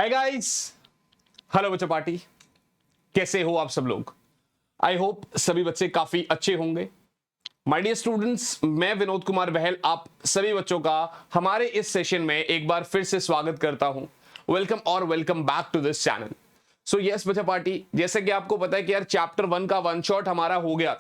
Hi guys, hello बच्चा party, कैसे हो आप सब लोग। आई होप सभी बच्चे काफी अच्छे होंगे। माय डियर स्टूडेंट्स, मैं विनोद कुमार बहल आप सभी बच्चों का हमारे इस सेशन में एक बार फिर से स्वागत करता हूं। वेलकम और welcome back to this channel. So yes बच्चा पार्टी, जैसे कि आपको पता है कि यार चैप्टर 1 का वन शॉट हमारा हो गया।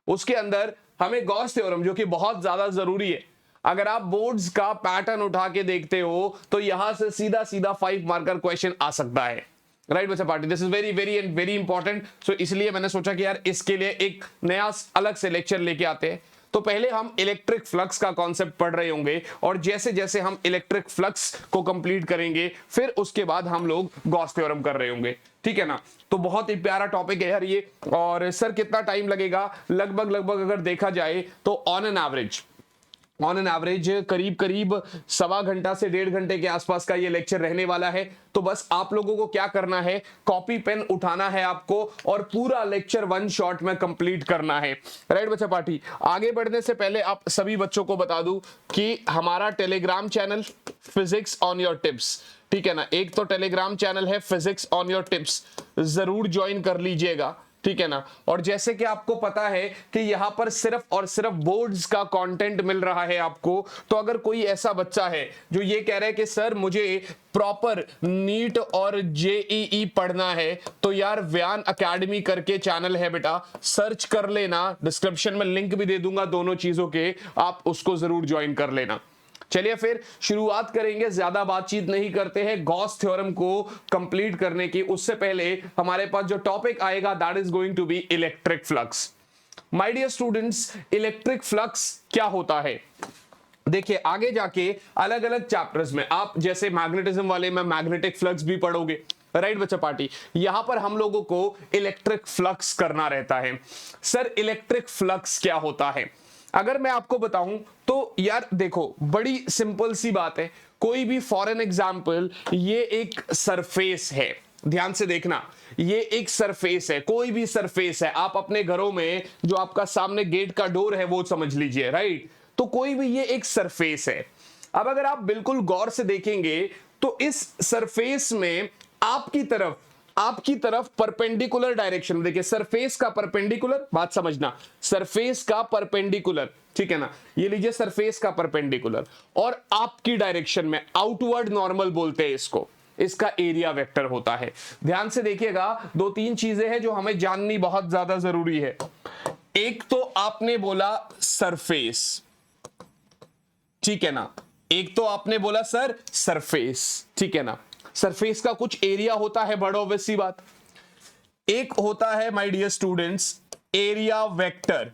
उसके अंदर हमें गॉस थ्योरम, जो कि बहुत ज्यादा जरूरी है, अगर आप बोर्ड्स का पैटर्न उठा के देखते हो तो यहां से सीधा सीधा 5 मार्कर क्वेश्चन आ सकता है। राइट बच्चा party, this is very very and very important. So इसलिए मैंने सोचा कि यार इसके लिए एक नया अलग से लेक्चर लेके आते हैं। तो पहले हम इलेक्ट्रिक फ्लक्स का कॉन्सेप्ट पढ़ रहे होंगे और जैसे जैसे हम इलेक्ट्रिक फ्लक्स को कंप्लीट करेंगे फिर उसके बाद हम लोग गॉस थ्योरम कर रहे होंगे, ठीक है ना। तो बहुत ही प्यारा टॉपिक है यार ये। और सर कितना टाइम लगेगा, लगभग अगर देखा जाए तो ऑन एन एवरेज करीब करीब 1.25 घंटा से 1.5 घंटे के आसपास का ये लेक्चर रहने वाला है। तो बस आप लोगों को क्या करना है, कॉपी पेन उठाना है आपको और पूरा लेक्चर वन शॉट में कंप्लीट करना है। राइट बच्चा पार्टी, आगे बढ़ने से पहले आप सभी बच्चों को बता दूं कि हमारा Telegram channel physics on your tips, ठीक है ना, एक तो टेलीग्राम चैनल है फिजिक्स ऑन योर टिप्स, जरूर ज्वाइन कर लीजिएगा, ठीक है ना। और जैसे कि आपको पता है कि यहां पर सिर्फ और सिर्फ बोर्ड्स का कंटेंट मिल रहा है आपको, तो अगर कोई ऐसा बच्चा है जो ये कह रहा है कि सर मुझे प्रॉपर नीट और जेईई पढ़ना है, तो यार व्यान एकेडमी करके चैनल है बेटा, सर्च कर लेना, डिस्क्रिप्शन में लिंक भी दे दूंगा दोनों चीजों के, आप उसको जरूर ज्वाइन कर लेना। चलिए फिर शुरुआत करेंगे, ज्यादा बातचीत नहीं करते हैं, गॉस थ्योरम को कंप्लीट करने की। उससे पहले हमारे पास जो टॉपिक आएगा that is going to be electric flux. My dear students, electric flux क्या होता है, देखिए आगे जाके अलग अलग चैप्टर्स में आप जैसे मैग्नेटिज्म वाले में मैग्नेटिक फ्लक्स भी पढ़ोगे। राइट बच्चा पार्टी, यहां पर हम लोगों को इलेक्ट्रिक फ्लक्स करना रहता है। सर इलेक्ट्रिक फ्लक्स क्या होता है, अगर मैं आपको बताऊं तो यार देखो बड़ी सिंपल सी बात है। कोई भी फॉर एन एग्जांपल ये एक सरफेस है, ध्यान से देखना, ये एक सरफेस है, कोई भी सरफेस है, आप अपने घरों में जो आपका सामने गेट का डोर है वो समझ लीजिए, राइट। तो कोई भी ये एक सरफेस है। अब अगर आप बिल्कुल गौर से देखेंगे तो इस सरफेस में आपकी तरफ परपेंडिकुलर डायरेक्शन, देखिए सरफेस का परपेंडिकुलर, बात समझना, सरफेस का परपेंडिकुलर, ठीक है ना, ये लीजिए सरफेस का परपेंडिकुलर, और आपकी डायरेक्शन में आउटवर्ड नॉर्मल बोलते हैं इसको, इसका एरिया वेक्टर होता है। ध्यान से देखिएगा, 2-3 चीजें हैं जो हमें जाननी बहुत ज्यादा जरूरी है। एक तो आपने बोला सरफेस, ठीक है ना, एक तो आपने बोला सर सरफेस, ठीक है ना, सरफेस का कुछ एरिया होता है, बड़ा ऑब्वियस सी बात। एक होता है my dear students area vector,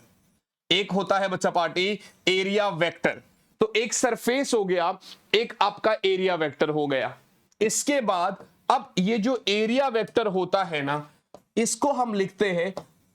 एक होता है बच्चा पार्टी एरिया वेक्टर। तो एक सरफेस हो गया, एक आपका एरिया वेक्टर हो गया। इसके बाद अब ये जो एरिया वेक्टर होता है ना, इसको हम लिखते हैं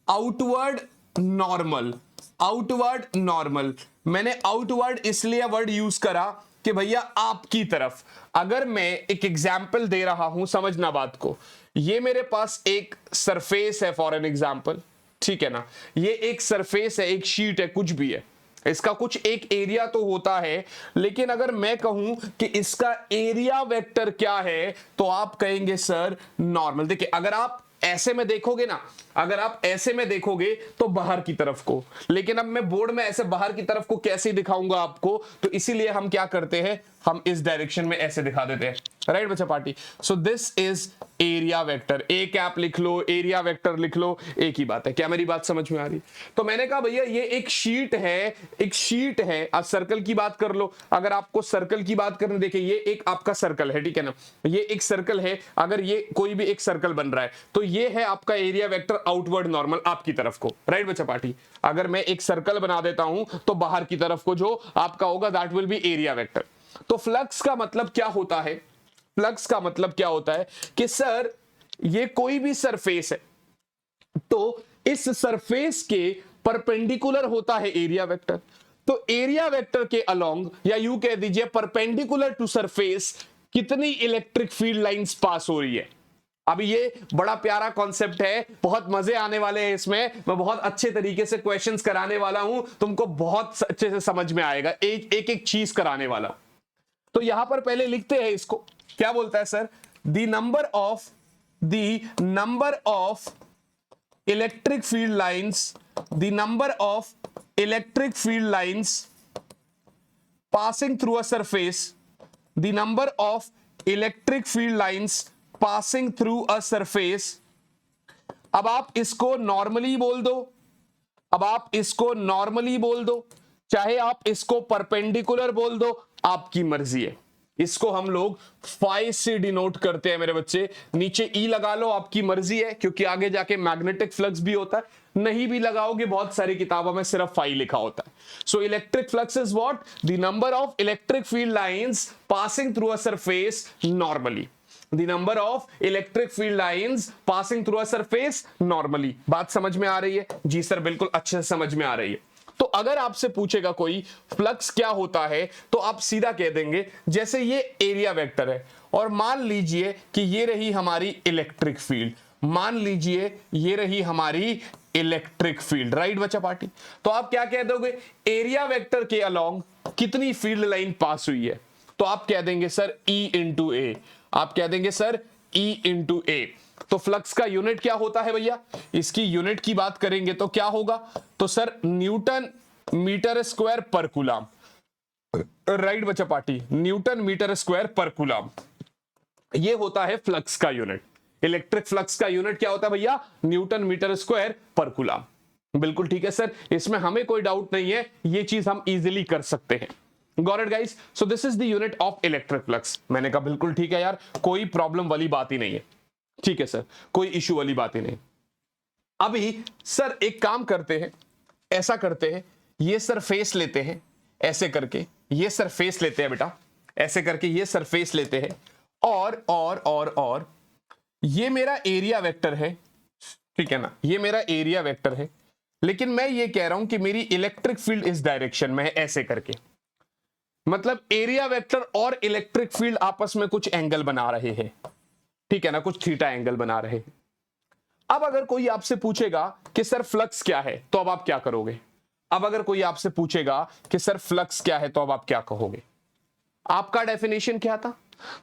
आउटवर्ड नॉर्मल। आउटवर्ड नॉर्मल, मैंने आउटवर्ड इसलिए वर्ड यूज करा कि भैया आपकी तरफ। अगर मैं एक एग्जाम्पल दे रहा हूं, समझना बात को, ये मेरे पास एक सरफेस है फॉर एन एग्जाम्पल, ठीक है ना, ये एक सरफेस है, एक शीट है, कुछ भी है, इसका कुछ एक एरिया तो होता है, लेकिन अगर मैं कहूं कि इसका एरिया वेक्टर क्या है तो आप कहेंगे सर नॉर्मल। देखिए अगर आप ऐसे में देखोगे ना, अगर आप ऐसे में देखोगे तो बाहर की तरफ को, लेकिन अब मैं बोर्ड में ऐसे बाहर की तरफ को कैसे दिखाऊंगा आपको, तो इसीलिए हम क्या करते हैं, हम इस डायरेक्शन में ऐसे दिखा देते हैं। राइट बच्चा party, so this is area vector, A cap लिख लो, एरिया वेक्टर लिख लो, एक ही बात है। क्या मेरी बात समझ में आ रही? तो मैंने कहा भैया ये एक शीट है, एक शीट है। अब सर्कल की बात कर लो, अगर आपको सर्कल की बात करने, देखिए ये एक आपका सर्कल है, ठीक है ना, ये एक सर्कल है, अगर ये कोई भी एक सर्कल बन रहा है तो ये है आपका एरिया वेक्टर आउटवर्ड नॉर्मल आपकी तरफ को। राइट बच्चा पार्टी, अगर मैं एक सर्कल बना देता हूं तो बाहर की तरफ को जो आपका होगा that will be area vector. तो फ्लक्स का मतलब क्या होता है, फ्लक्स का मतलब क्या होता है कि सर ये कोई भी सरफेस है, तो इस सरफेस के परपेंडिकुलर होता है एरिया वेक्टर। तो एरिया वेक्टर के अलोंग, या यूं कह दीजिए परपेंडिकुलर टू सरफेस, कितनी इलेक्ट्रिक फील्ड लाइंस पास हो रही है। अब ये बड़ा प्यारा कॉन्सेप्ट है, बहुत मजे आने वाले हैं इसमें, मैं बहुत अच्छे तरीके से क्वेश्चंस कराने वाला हूं, तुमको बहुत अच्छे से समझ में आएगा, एक एक चीज कराने वाला। तो यहां पर पहले लिखते हैं इसको, क्या बोलता है sir, the number of electric field lines, the number of electric field lines passing through a surface, the number of electric field lines passing through a surface. अब आप इसको नॉर्मली बोल दो, अब आप इसको नॉर्मली बोल दो, चाहे आप इसको परपेंडिकुलर बोल दो, आपकी मर्जी है। इसको हम लोग फाई से डिनोट करते हैं मेरे बच्चे, नीचे ई लगा लो, आपकी मर्जी है, क्योंकि आगे जाके मैग्नेटिक फ्लक्स भी होता है, नहीं भी लगाओगे, बहुत सारी किताबों में सिर्फ फाई लिखा होता है। So electric flux is what? The number of electric field lines passing through a surface normally, the number of electric field lines passing through a surface normally। बात समझ में आ रही है? जी सर, बिल्कुल अच्छे से समझ में आ रही है। तो अगर आपसे पूछेगा कोई फ्लक्स क्या होता है, तो आप सीधा कह देंगे जैसे ये एरिया वेक्टर है और मान लीजिए कि ये रही हमारी इलेक्ट्रिक फील्ड, मान लीजिए ये रही हमारी इलेक्ट्रिक फील्ड, राइट बच्चा पार्टी? तो आप क्या कह दोगे? एरिया वेक्टर के अलोंग कितनी फील्ड लाइन पास हुई है? तो आप कह देंगे सर E इंटू ए, आप कह देंगे सर E इंटू ए। तो फ्लक्स का यूनिट क्या होता है भैया? इसकी यूनिट की बात करेंगे तो क्या होगा? तो sir Newton metre square per coulomb, right बच्चा party? Newton metre square per coulomb, ये होता है फ्लक्स का यूनिट। इलेक्ट्रिक फ्लक्स का यूनिट क्या होता है भैया? Newton metre square per coulomb. बिल्कुल ठीक है सर, इसमें हमें कोई डाउट नहीं है, ये चीज हम इजीली कर सकते हैं। Got it guys? So this is the unit of electric flux। मैंने कहा बिल्कुल ठीक है यार, कोई प्रॉब्लम वाली बात ही नहीं है। ठीक है सर, कोई इश्यू वाली बात ही नहीं। अभी सर एक काम करते हैं, ऐसा करते हैं, ये सरफेस लेते हैं ऐसे करके, ये सरफेस लेते हैं बेटा, ऐसे करके ये सरफेस लेते हैं, और ये मेरा एरिया वेक्टर है, ठीक है ना? ये मेरा एरिया वेक्टर है, लेकिन मैं ये कह रहा हूं कि मेरी इलेक्ट्रिक फील्ड इस डायरेक्शन में है, ऐसे करके। मतलब एरिया वेक्टर और इलेक्ट्रिक फील्ड आपस में कुछ एंगल बना रहे हैं, ठीक है ना? कुछ थीटा एंगल बना रहे हैं। अब अगर कोई आपसे पूछेगा कि सर फ्लक्स क्या है, तो अब आप क्या करोगे? अब अगर कोई आपसे पूछेगा कि सर फ्लक्स क्या है, तो अब आप क्या कहोगे? आपका डेफिनेशन क्या था?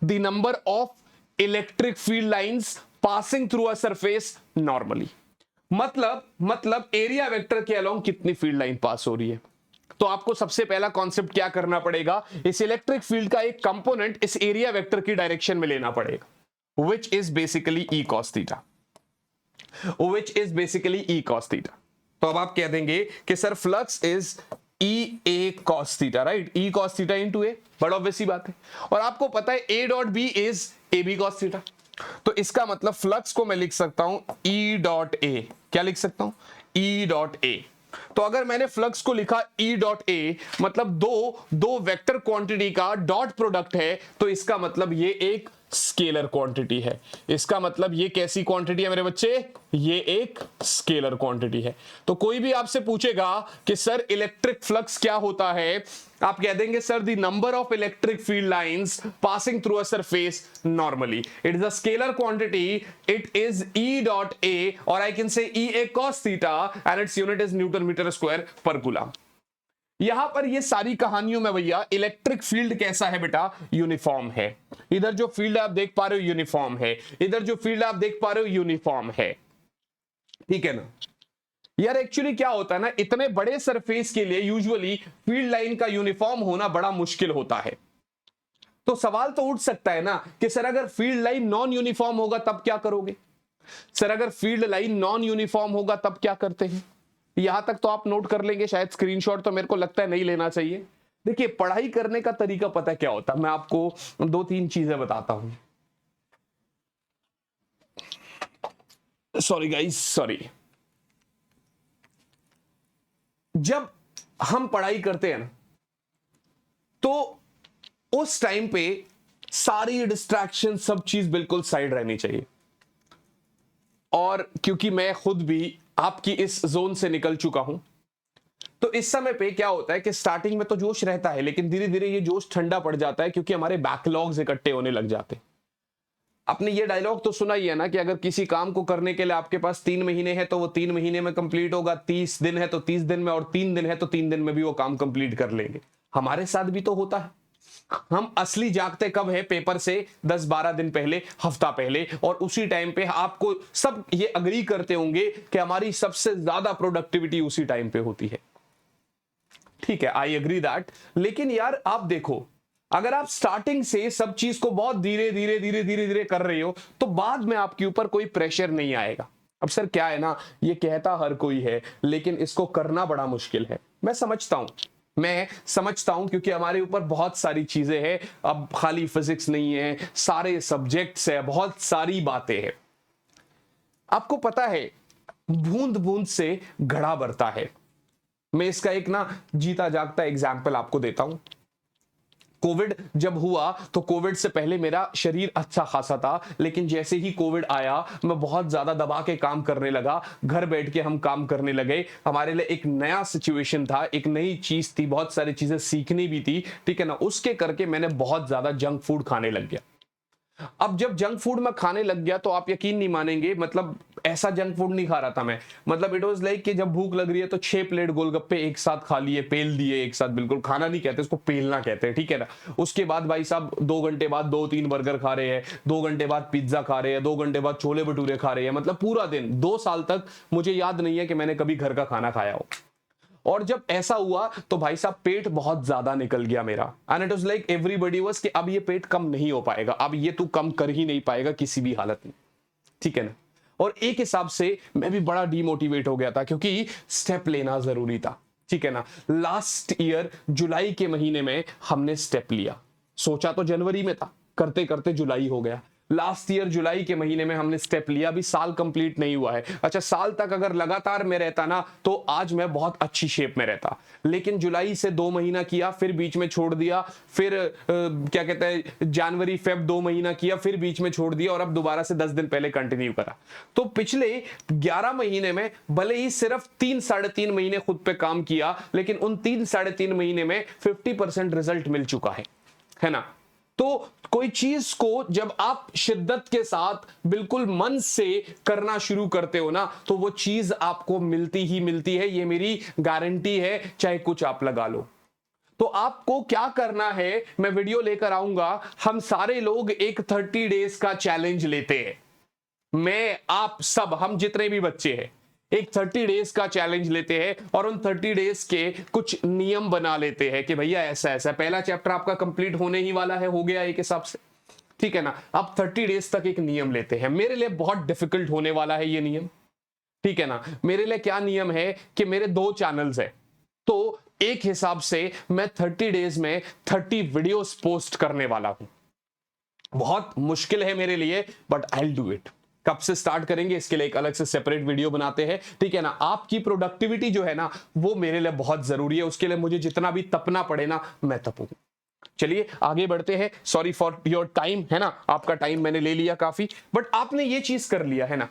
The number of electric field lines passing through a surface normally. मतलब एरिया वेक्टर के अलोंग कितनी फील्ड लाइन पास हो रही है। तो आपको सबसे पहला कॉन्सेप्ट क्या करना पड़ेगा? इस इलेक्ट्रिक फील्ड का एक कंपोनेंट इस एरिया वेक्टर की डायरेक्शन में लेना पड़ेगा, which is basically E cos theta, which is basically E cos theta। तो अब आप कह देंगे कि sir flux is E A cos theta, right? E cos theta into A, बड़ा ऑब्वियस सी बात है। और आपको पता है A dot B is AB cos theta। तो इसका मतलब फ्लक्स को मैं लिख सकता हूं E डॉट A। क्या लिख सकता हूं? E dot A। तो अगर मैंने फ्लक्स को लिखा E डॉट ए, मतलब दो वेक्टर क्वांटिटी का डॉट प्रोडक्ट है, तो इसका मतलब ये एक स्केलर क्वांटिटी है। इसका मतलब ये कैसी क्वांटिटी है मेरे बच्चे? ये एक स्केलर क्वांटिटी है। तो कोई भी आपसे पूछेगा कि सर इलेक्ट्रिक फ्लक्स क्या होता है, आप कह देंगे sir the number of electric field lines passing through a surface normally, it is a scalar quantity, it is E dot A, और I can say E A cos theta and its unit is newton metre square per coulomb. यहां पर ये सारी कहानियों में भैया electric field कैसा है बेटा? यूनिफॉर्म है। इधर जो फील्ड आप देख पा रहे हो यूनिफॉर्म है, इधर जो फील्ड आप देख पा रहे हो यूनिफॉर्म है, ठीक है ना? यार एक्चुअली क्या होता है ना, इतने बड़े सरफेस के लिए यूजुअली फील्ड लाइन का यूनिफॉर्म होना बड़ा मुश्किल होता है। तो सवाल तो उठ सकता है ना कि सर अगर फील्ड लाइन नॉन यूनिफॉर्म होगा तब क्या करोगे? सर अगर फील्ड लाइन नॉन यूनिफॉर्म होगा तब क्या करते हैं? यहां तक तो आप नोट कर लेंगे शायद, स्क्रीनशॉट तो मेरे को लगता है नहीं लेना चाहिए। देखिए पढ़ाई करने का तरीका पता क्या होता है, मैं आपको 2-3 चीजें बताता हूं। Sorry guys, sorry. जब हम पढ़ाई करते हैं ना, तो उस टाइम पे सारी डिस्ट्रैक्शन, सब चीज बिल्कुल साइड रहनी चाहिए। और क्योंकि मैं खुद भी आपकी इस जोन से निकल चुका हूं, तो इस समय पे क्या होता है कि स्टार्टिंग में तो जोश रहता है, लेकिन धीरे धीरे ये जोश ठंडा पड़ जाता है, क्योंकि हमारे बैकलॉग्स इकट्ठे होने लग जाते हैं। आपने ये डायलॉग तो सुना ही है ना कि अगर किसी काम को करने के लिए आपके पास 3 महीने हैं तो वो 3 महीने में कंप्लीट होगा, 30 दिन है तो 30 दिन में, और 3 दिन है तो 3 दिन में भी वो काम कंप्लीट कर लेंगे। हमारे साथ भी तो होता है। हम असली जागते कब है? पेपर से 10-12 दिन पहले, हफ्ता पहले, और उसी टाइम पे आपको सब ये अग्री करते होंगे कि हमारी सबसे ज्यादा प्रोडक्टिविटी उसी टाइम पे होती है। ठीक है, आई एग्री दैट। लेकिन यार आप देखो, अगर आप स्टार्टिंग से सब चीज को बहुत धीरे धीरे धीरे धीरे धीरे कर रहे हो तो बाद में आपके ऊपर कोई प्रेशर नहीं आएगा। अब सर क्या है ना, ये कहता हर कोई है लेकिन इसको करना बड़ा मुश्किल है। मैं समझता हूं क्योंकि हमारे ऊपर बहुत सारी चीजें हैं। अब खाली फिजिक्स नहीं है, सारे सब्जेक्ट्स है, बहुत सारी बातें हैं। आपको पता है बूंद बूंद से घड़ा भरता है। मैं इसका एक ना जीता जागता एग्जाम्पल आपको देता हूं। कोविड जब हुआ तो कोविड से पहले मेरा शरीर अच्छा खासा था, लेकिन जैसे ही कोविड आया मैं बहुत ज्यादा दबा के काम करने लगा। घर बैठ के हम काम करने लगे। हमारे लिए एक नया सिचुएशन था, एक नई चीज थी, बहुत सारी चीजें सीखनी भी थी। ठीक है ना, उसके करके मैंने बहुत ज्यादा जंक फूड खाने लग गया। अब जब जंक फूड मैं खाने लग गया तो आप यकीन नहीं मानेंगे, मतलब ऐसा जंक फूड नहीं खा रहा था मैं। मतलब इट वाज लाइक कि जब भूख लग रही है तो 6 प्लेट गोलगप्पे एक साथ खा लिए, पेल दिए एक साथ। बिल्कुल खाना नहीं कहते उसको, पेलना कहते हैं। ठीक है ना। उसके बाद भाई साहब 2 घंटे बाद 2-3 बर्गर खा रहे हैं, 2 घंटे बाद पिज्जा खा रहे हैं, 2 घंटे बाद छोले भटूरे खा रहे हैं। मतलब पूरा दिन 2 साल तक मुझे याद नहीं है कि मैंने कभी घर का खाना खाया हो। और जब ऐसा हुआ तो भाई साहब पेट बहुत ज्यादा निकल गया मेरा। And it was like everybody was कि अब ये पेट कम नहीं हो पाएगा, अब ये तू कम कर ही नहीं पाएगा किसी भी हालत में। ठीक है ना। और एक हिसाब से मैं भी बड़ा डीमोटिवेट हो गया था क्योंकि स्टेप लेना जरूरी था। ठीक है ना। लास्ट ईयर जुलाई के महीने में हमने स्टेप लिया। सोचा तो जनवरी में था, करते करते जुलाई हो गया। लास्ट ईयर जुलाई के महीने में हमने स्टेप लिया। अभी साल कंप्लीट नहीं हुआ है। अच्छा, साल तक अगर लगातार मैं रहता ना तो आज मैं बहुत अच्छी शेप में रहता। लेकिन जुलाई से 2 महीना किया, फिर बीच में छोड़ दिया, फिर क्या कहते हैं जनवरी फेब 2 महीना किया, फिर बीच में छोड़ दिया, और अब दोबारा से 10 दिन पहले कंटिन्यू करा। तो पिछले 11 महीने में भले ही सिर्फ 3-3.5 महीने खुद पे काम किया, लेकिन उन 3-3.5 महीने में 50% रिजल्ट मिल चुका है ना। तो कोई चीज को जब आप शिद्दत के साथ बिल्कुल मन से करना शुरू करते हो ना तो वो चीज आपको मिलती ही मिलती है। ये मेरी गारंटी है, चाहे कुछ आप लगा लो। तो आपको क्या करना है, मैं वीडियो लेकर आऊंगा। हम सारे लोग एक 30 डेज का चैलेंज लेते हैं। मैं, आप सब, हम जितने भी बच्चे हैं एक 30 डेज का चैलेंज लेते हैं और उन 30 डेज के कुछ नियम बना लेते हैं कि भैया ऐसा ऐसा। पहला चैप्टर आपका कंप्लीट होने ही वाला है, हो गया एक हिसाब से। ठीक है ना। आप 30 डेज तक एक नियम लेते हैं। मेरे लिए बहुत डिफिकल्ट होने वाला है ये नियम। ठीक है ना। मेरे लिए क्या नियम है कि मेरे 2 चैनल्स है, तो एक हिसाब से मैं 30 डेज में 30 वीडियोस पोस्ट करने वाला हूं। बहुत मुश्किल है मेरे लिए, but I will do it. कब से स्टार्ट करेंगे इसके लिए एक अलग से सेपरेट वीडियो बनाते हैं। ठीक है ना। आपकी प्रोडक्टिविटी जो है ना वो मेरे लिए बहुत जरूरी है। उसके लिए मुझे जितना भी तपना पड़े ना मैं तपूं। चलिए आगे बढ़ते हैं। सॉरी फॉर योर टाइम, है ना। आपका टाइम मैंने ले लिया काफी, बट आपने ये चीज कर लिया है ना।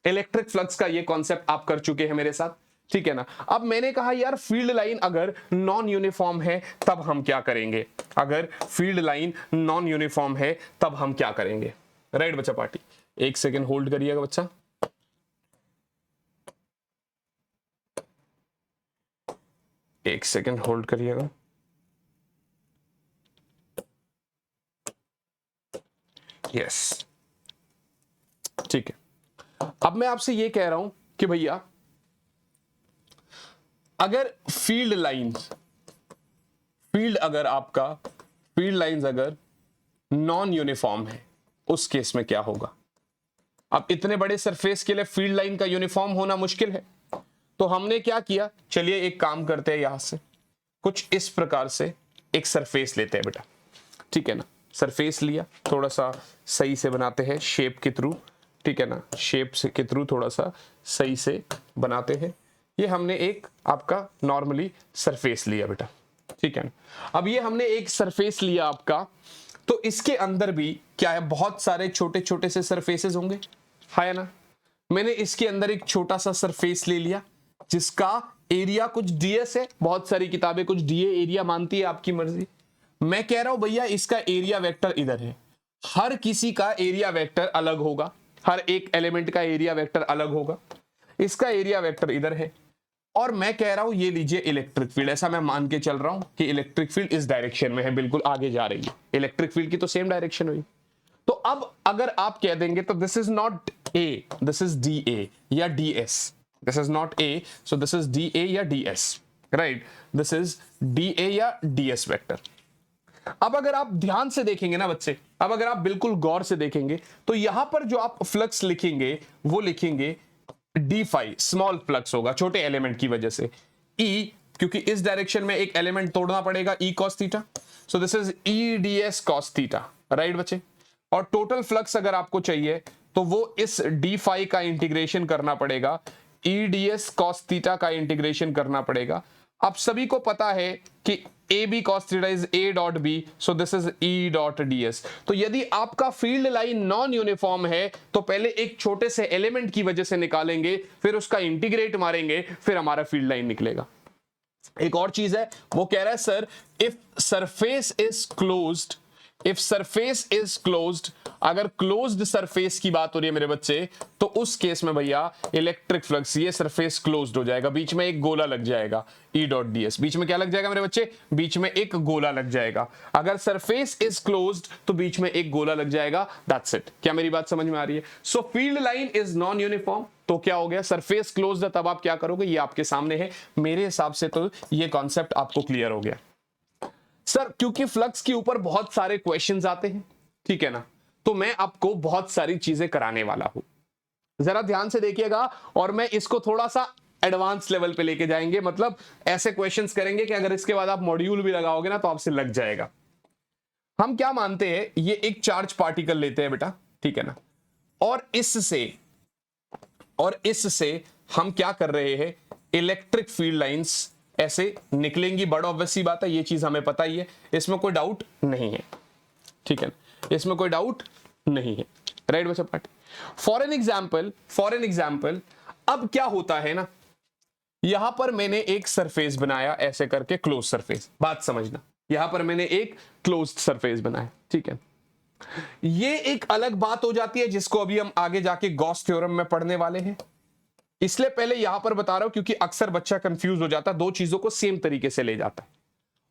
इलेक्ट्रिक फ्लक्स का ये कॉन्सेप्ट आप कर चुके हैं मेरे साथ। ठीक है ना। अब मैंने कहा यार फील्ड लाइन अगर नॉन यूनिफॉर्म है तब हम क्या करेंगे। अगर फील्ड लाइन नॉन यूनिफॉर्म है तब हम क्या करेंगे। राइट बच्चा पार्टी, 1 सेकेंड होल्ड करिएगा बच्चा। एक सेकेंड होल्ड करिएगा। यस, ठीक है। अब मैं आपसे ये कह रहा हूं कि भैया अगर फील्ड लाइंस अगर नॉन यूनिफॉर्म है उस केस में क्या होगा। अब इतने बड़े सरफेस के लिए फील्ड लाइन का यूनिफॉर्म होना मुश्किल है। तो हमने क्या किया, चलिए एक काम करते हैं, यहां से कुछ इस प्रकार से एक सरफेस लेते हैं बेटा। ठीक है ना। सरफेस लिया, थोड़ा सा सही से बनाते हैं शेप के थ्रू। ठीक है ना। शेप से के थ्रू थोड़ा सा सही से बनाते हैं। ये हमने एक आपका नॉर्मली सरफेस लिया बेटा। ठीक है ना। अब ये हमने एक सरफेस लिया आपका, तो इसके अंदर भी क्या है, बहुत सारे छोटे छोटे से सरफेसेस होंगे, है ना। मैंने इसके अंदर एक छोटा सा सरफेस ले लिया जिसका एरिया कुछ डीएस है। बहुत सारी किताबें कुछ डीए एरिया मानती है, आपकी मर्जी। मैं कह रहा हूं भैया इसका एरिया वेक्टर इधर है। हर किसी का एरिया वेक्टर अलग होगा, हर एक एलिमेंट का एरिया वेक्टर अलग होगा। इसका एरिया वेक्टर इधर है और मैं कह रहा हूं ये लीजिए इलेक्ट्रिक फील्ड, ऐसा मैं मान के चल रहा हूं कि इलेक्ट्रिक फील्ड इस डायरेक्शन में है, बिल्कुल आगे जा रही है, इलेक्ट्रिक फील्ड की तो सेम डायरेक्शन हुई। तो अब अगर आप कह देंगे तो this is not A, this is D A या D S, this is not A, so this is D A या D S, right, this is D A या डी एस वेक्टर। अब अगर आप ध्यान से देखेंगे ना बच्चे, अब अगर आप बिल्कुल गौर से देखेंगे तो यहां पर जो आप फ्लक्स लिखेंगे वो लिखेंगे डी फाई, स्मॉल फ्लक्स होगा छोटे एलिमेंट की वजह से, ई क्योंकि इस डायरेक्शन में एक एलिमेंट तोड़ना पड़ेगा, E cos theta, so this is E D S cos theta, right बच्चे। और टोटल फ्लक्स अगर आपको चाहिए तो वो इस डी फाई का इंटीग्रेशन करना पड़ेगा, E D S cos theta का इंटीग्रेशन करना पड़ेगा। आप सभी को पता है कि A B cos theta is A dot B, so this is E dot D S. तो यदि आपका फील्ड लाइन नॉन यूनिफॉर्म है तो पहले एक छोटे से एलिमेंट की वजह से निकालेंगे, फिर उसका इंटीग्रेट मारेंगे, फिर हमारा फील्ड लाइन निकलेगा। एक और चीज है, वो कह रहा है sir if surface is closed, if surface is closed, अगर क्लोज्ड सरफेस की बात हो रही है मेरे बच्चे, तो उस केस में भैया इलेक्ट्रिक फ्लक्स, ये सरफेस क्लोज्ड हो जाएगा, बीच में एक गोला लग जाएगा, ई डॉट डी एस, बीच में क्या लग जाएगा मेरे बच्चे, बीच में एक गोला लग जाएगा। अगर सरफेस इज क्लोज्ड तो बीच में एक गोला लग जाएगा, दैट्स इट। क्या मेरी बात समझ में आ रही है? सो field line is non uniform, तो क्या हो गया, सरफेस क्लोज्ड है, तब आप क्या करोगे, ये आपके सामने है। मेरे हिसाब से तो ये कॉन्सेप्ट आपको क्लियर हो गया। सर क्योंकि फ्लक्स के ऊपर बहुत सारे क्वेश्चंस आते हैं, ठीक है ना, तो मैं आपको बहुत सारी चीजें कराने वाला हूं, जरा ध्यान से देखिएगा, और मैं इसको थोड़ा सा एडवांस लेवल पे लेके जाएंगे, मतलब ऐसे क्वेश्चंस करेंगे कि अगर इसके बाद आप मॉड्यूल भी लगाओगे ना तो आपसे लग जाएगा। हम क्या मानते हैं, ये एक चार्ज पार्टिकल लेते हैं बेटा, ठीक है ना, और इससे हम क्या कर रहे हैं, इलेक्ट्रिक फील्ड लाइंस ऐसे निकलेंगी, बड़ा ऑब्वियस सी बात है, ये चीज हमें पता ही है, इसमें कोई डाउट नहीं है, ठीक है, इसमें कोई डाउट नहीं है, राइट बच्चा पार्टी। फॉर एन एग्जाम्पल अब क्या होता है ना, यहां पर मैंने एक सरफेस बनाया ऐसे करके, क्लोज सरफेस, बात समझना, यहां पर मैंने एक क्लोज्ड सरफेस बनाया, ठीक है। ये एक अलग बात हो जाती है जिसको अभी हम आगे जाके गॉस थ्योरम में पढ़ने वाले हैं, इसलिए पहले यहां पर बता रहा हूं क्योंकि अक्सर बच्चा कंफ्यूज हो जाता है, दो चीजों को सेम तरीके से ले जाता है।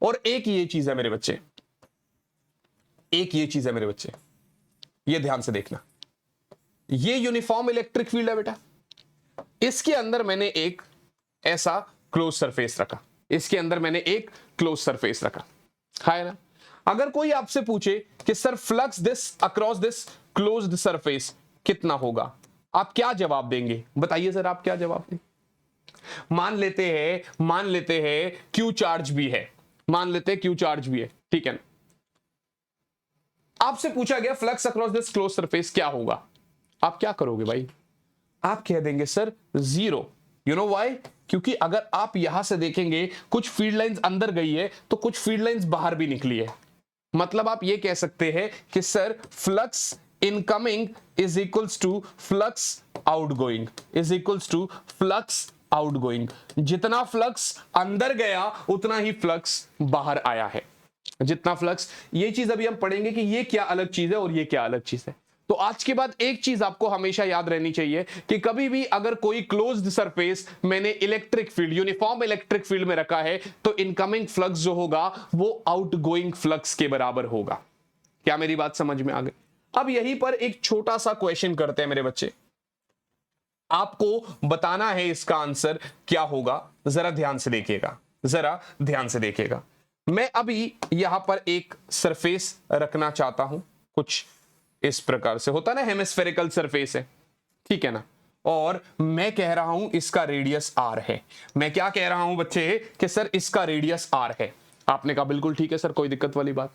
और एक ये चीज है मेरे बच्चे, एक ये चीज है मेरे बच्चे, ये ध्यान से देखना, ये यूनिफॉर्म इलेक्ट्रिक फील्ड है बेटा, इसके अंदर मैंने एक ऐसा क्लोज सरफेस रखा, इसके अंदर मैंने एक क्लोज सरफेस रखा, है ना। अगर कोई आपसे पूछे कि sir flux this across this closed surface कितना होगा, आप क्या जवाब देंगे, बताइए सर, आप क्या जवाब देंगे। मान लेते हैं क्यू चार्ज भी है, मान लेते हैं क्यू चार्ज भी है, ठीक है। आपसे पूछा गया flux across this close surface क्या होगा, आप क्या करोगे भाई, आप कह देंगे sir zero. You know why, क्योंकि अगर आप यहां से देखेंगे कुछ फील्ड लाइंस अंदर गई है तो कुछ फील्ड लाइंस बाहर भी निकली है, मतलब आप ये कह सकते हैं कि sir flux incoming is equals to flux outgoing, is equals to flux outgoing. जितना फ्लक्स अंदर गया उतना ही फ्लक्स बाहर आया है, जितना फ्लक्स, ये चीज अभी हम पढ़ेंगे कि ये क्या अलग चीज है और ये क्या अलग चीज है। तो आज के बाद एक चीज आपको हमेशा याद रहनी चाहिए कि कभी भी अगर कोई क्लोज्ड सरफेस मैंने electric field, uniform electric field में रखा है, तो इनकमिंग फ्लक्स जो होगा वो आउटगोइंग फ्लक्स के बराबर होगा। क्या मेरी बात समझ में आ गई? अब यहीं पर एक छोटा सा क्वेश्चन करते हैं मेरे बच्चे, आपको बताना है इसका आंसर क्या होगा, जरा ध्यान से देखिएगा, जरा ध्यान से देखिएगा। मैं अभी यहां पर एक सरफेस रखना चाहता हूं, कुछ इस प्रकार से होता ना, हेमिस्फेरिकल सरफेस है, ठीक है ना, और मैं कह रहा हूं इसका रेडियस r है। मैं क्या कह रहा हूं बच्चे कि सर इसका रेडियस r है, आपने कहा बिल्कुल ठीक है सर, कोई दिक्कत वाली बात।